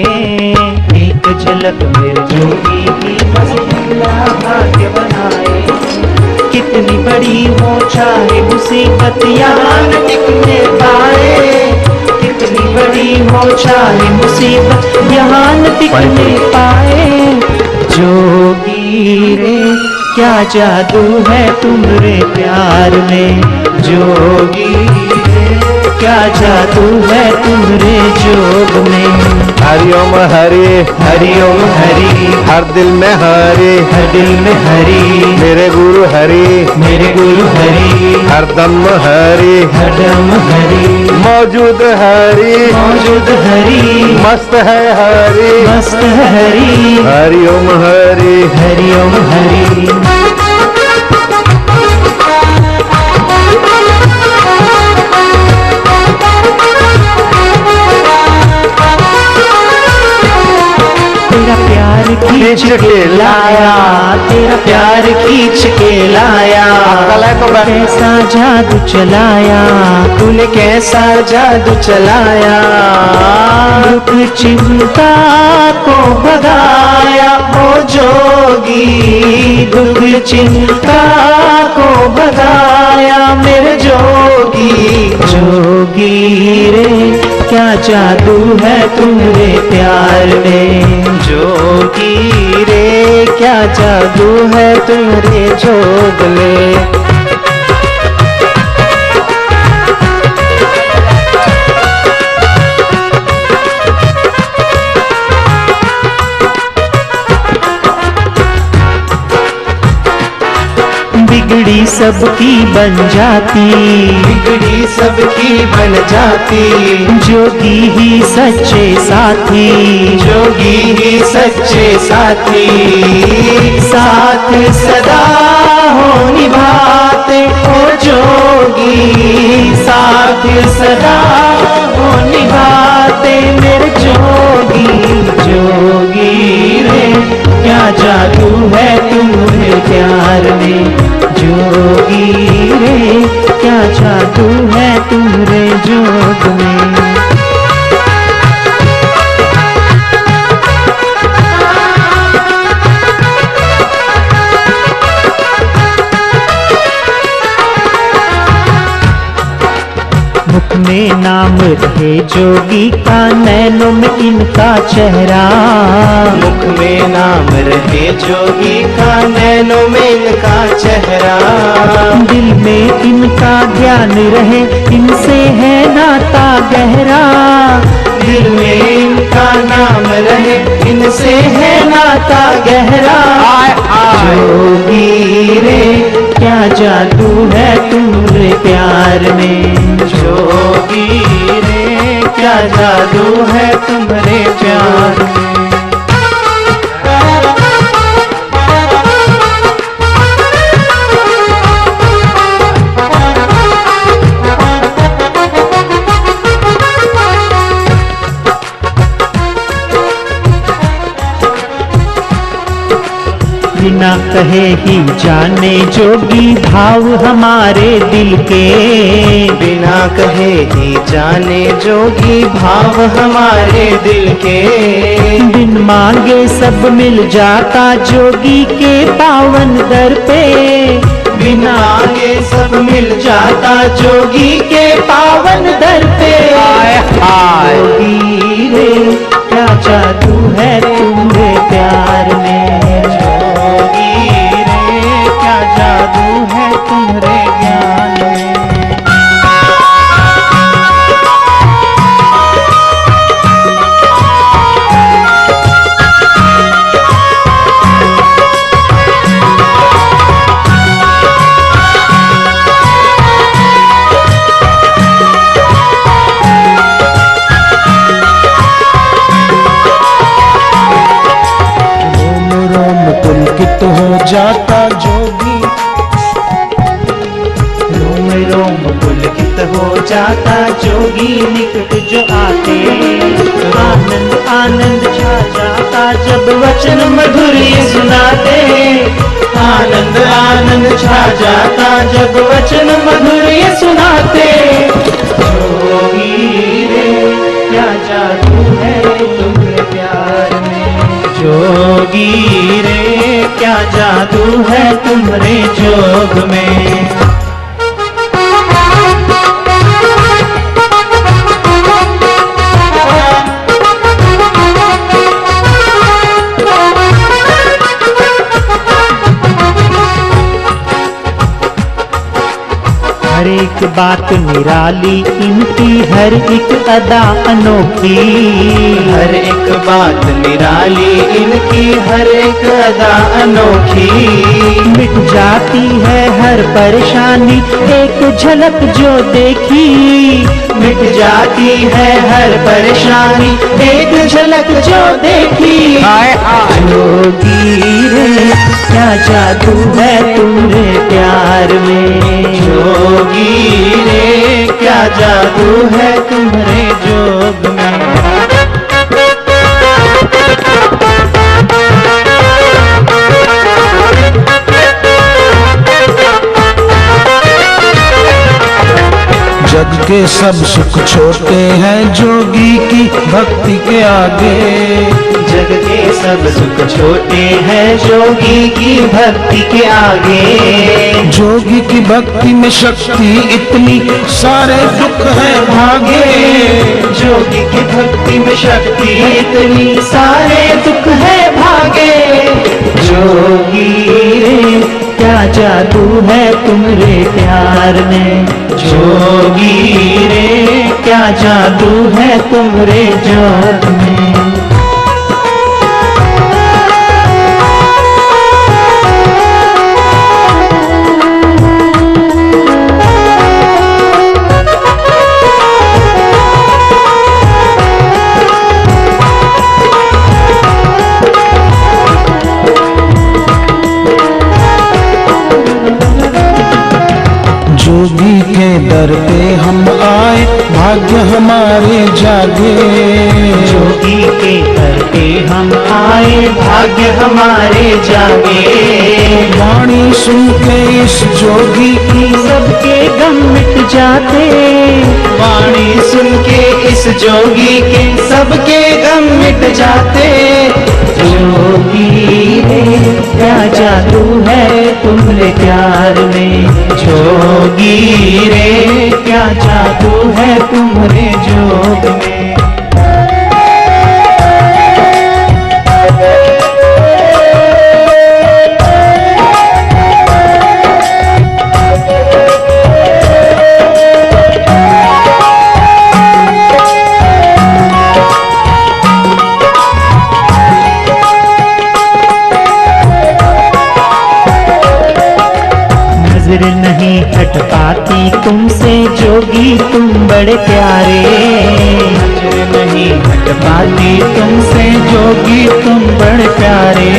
एक झलक मेरे जोगी की बस बिगड़ा भाग्य बनाए। कितनी बड़ी हो चाहे मुसीबत यहाँ न टिकने पाए, कितनी बड़ी हो चाहे मुसीबत यहाँ न टिकने पाए। जोगी रे क्या जादू है तुम्हारे प्यार में, जोगी रे क्या जादू है तुम्हारे जोग में। हरिओम हरि, हरिओम हरि, हर दिल में हरि, हर दिल में हरि, मेरे गुरु हरि, मेरे गुरु हरि, हरदम हरि, हरदम हरि, मौजूद हरि, मौजूद हरि, मस्त है हरि, मस्त है हरि, हरिओम हरि। हरिओम हरि। तेरा प्यार खींच के लाया, तेरा प्यार खींच के लाया, कैसा जादू चलाया, तूने कैसा जादू चलाया। दुख चिंता को भगाया ओ जोगी, दुख चिंता को भगाया मेरे जोगी। जोगी रे क्या जादू है तुम्हारे प्यार में, जोगी रे क्या जादू है तुम्हारे जोग में। बिगड़ी सबकी बन जाती, बिगड़ी सबकी बन जाती, जोगी ही सच्चे साथी, जोगी ही सच्चे साथी। साथ सदा हो निभाते ओ जोगी, साथ सदा हो निभाते मेरे जोगी। जोगी रे क्या जादू है तुम्हारे प्यार में, जोगी रे क्या जादू है तुम्हारे जोग में। मुख में नाम रहे जोगी का, नैनों में इनका चेहरा, मुख में नाम रहे जोगी का, नैनों में इनका चेहरा। दिल में इनका ध्यान रहे, इनसे है नाता गहरा, दिल में इनका नाम रहे, इनसे है नाता गहरा। जोगी रे क्या जादू है तुम्हारे प्यार में, जोगी रे क्या जादू है तुम्हारे प्यार में। बिना कहे ही जाने जोगी भाव हमारे दिल के, बिना कहे ही जाने जोगी भाव हमारे दिल के। बिन मांगे सब मिल जाता जोगी के पावन दर पे, बिना मांगे सब मिल जाता जोगी के पावन दर पे। जोगी रे क्या जादू है तुम्हारे प्यार में, जादू है तुम्हारे ज्ञान में। रोम रोम पुलकित हो जाता जोगी, रोम पुलकित हो जाता जोगी निकट जो आते। आनंद आनंद छा जाता जब वचन मधुर ये सुनाते, आनंद आनंद छा जाता जब वचन मधुर ये सुनाते। जोगी रे क्या जादू है तुम्हारे प्यार में। जोगी रे क्या जादू है तुम्हारे जोग में। हर एक बात निराली इनकी, हर एक अदा अनोखी। हर एक बात निराली इनकी, हर एक अदा अनोखी। मिट जाती है हर परेशानी एक झलक जो देखी। मिट जाती है हर परेशानी एक झलक जो देखी। जोगी रे क्या जादू है तुम्हारे प्यार में। जोगी रे क्या जादू है तुम्हारे जोग में। जग के सब सुख छोटे हैं जोगी की भक्ति के आगे। जग के सब सुख छोटे हैं जोगी की भक्ति के आगे। जोगी की भक्ति में शक्ति इतनी सारे दुख है भागे। जोगी की भक्ति में शक्ति इतनी सारे दुख है भागे। जोगी रे क्या जादू है तुम्हारे प्यार में। जोगी रे क्या जादू है तुम्हारे जोग में। जोगी के दर पे हम आए भाग्य हमारे जागे। जोगी के दर पे हम आए भाग्य हमारे जागे। वाणी सुन के इस जोगी की सबके गम मिट जाते। वाणी सुन के इस जोगी के सबके गम मिट जाते। जोगी रे क्या जादू है तुम्हारे प्यार में। जोगी रे क्या जादू है तुम्हारे जोग में। नजर नहीं हट पाती तुमसे जोगी तुम बड़े प्यारे। नजर नहीं हट पाती तुमसे जोगी तुम बड़े प्यारे।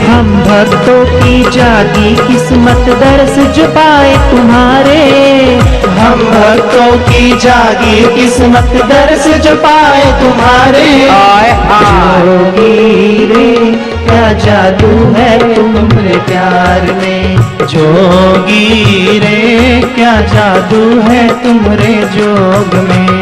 हम भक्तों की जागी किस्मत दर्श जो पाए तुम्हारे। हम भक्तों की जागी किस्मत दर्श जो पाए तुम्हारे। जोगी रे क्या जादू है तुम्हारे प्यार में। जोगी रे क्या जादू है तुम्हारे जोग में।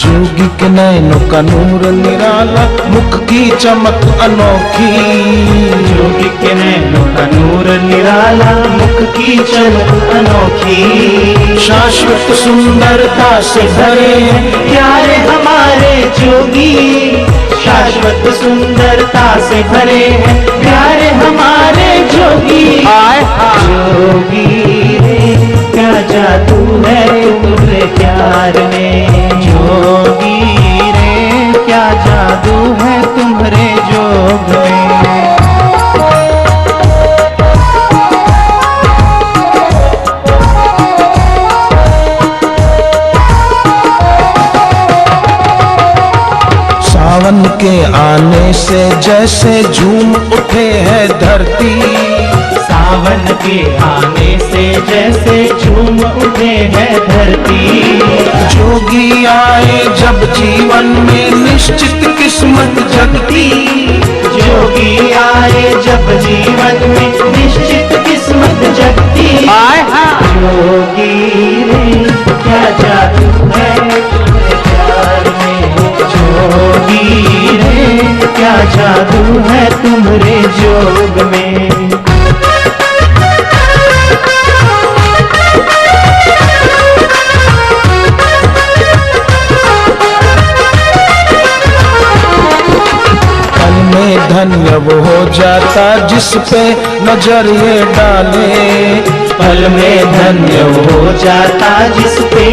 जोगी के नैनों का नूर निराला मुख की चमक अनोखी। जोगी के नैनों का नूर निराला मुख की चमक अनोखी। शाश्वत सुंदरता से भरे हैं प्यारे हमारे जोगी। शाश्वत सुंदरता से भरे हैं प्यारे हमारे जोगी। जोगी रे क्या जादू है तुम्हारे प्यार में। जोगी रे क्या जादू है तुम्हारे जोग में। सावन के आने से जैसे झूम उठे है धरती। सावन के आने से जैसे झूम उठे है धरती। जोगी आए जब जीवन में निश्चित किस्मत जगती। जोगी आए जब जीवन में निश्चित किस्मत जगती। जोगी रे क्या जादू है तुम्हारे प्यार में। जोगी रे क्या जादू है तुम्हारे जोग में। धन्य वो हो जाता जिस पे नजर ये डाले। पल में धन्य हो जाता जिस पे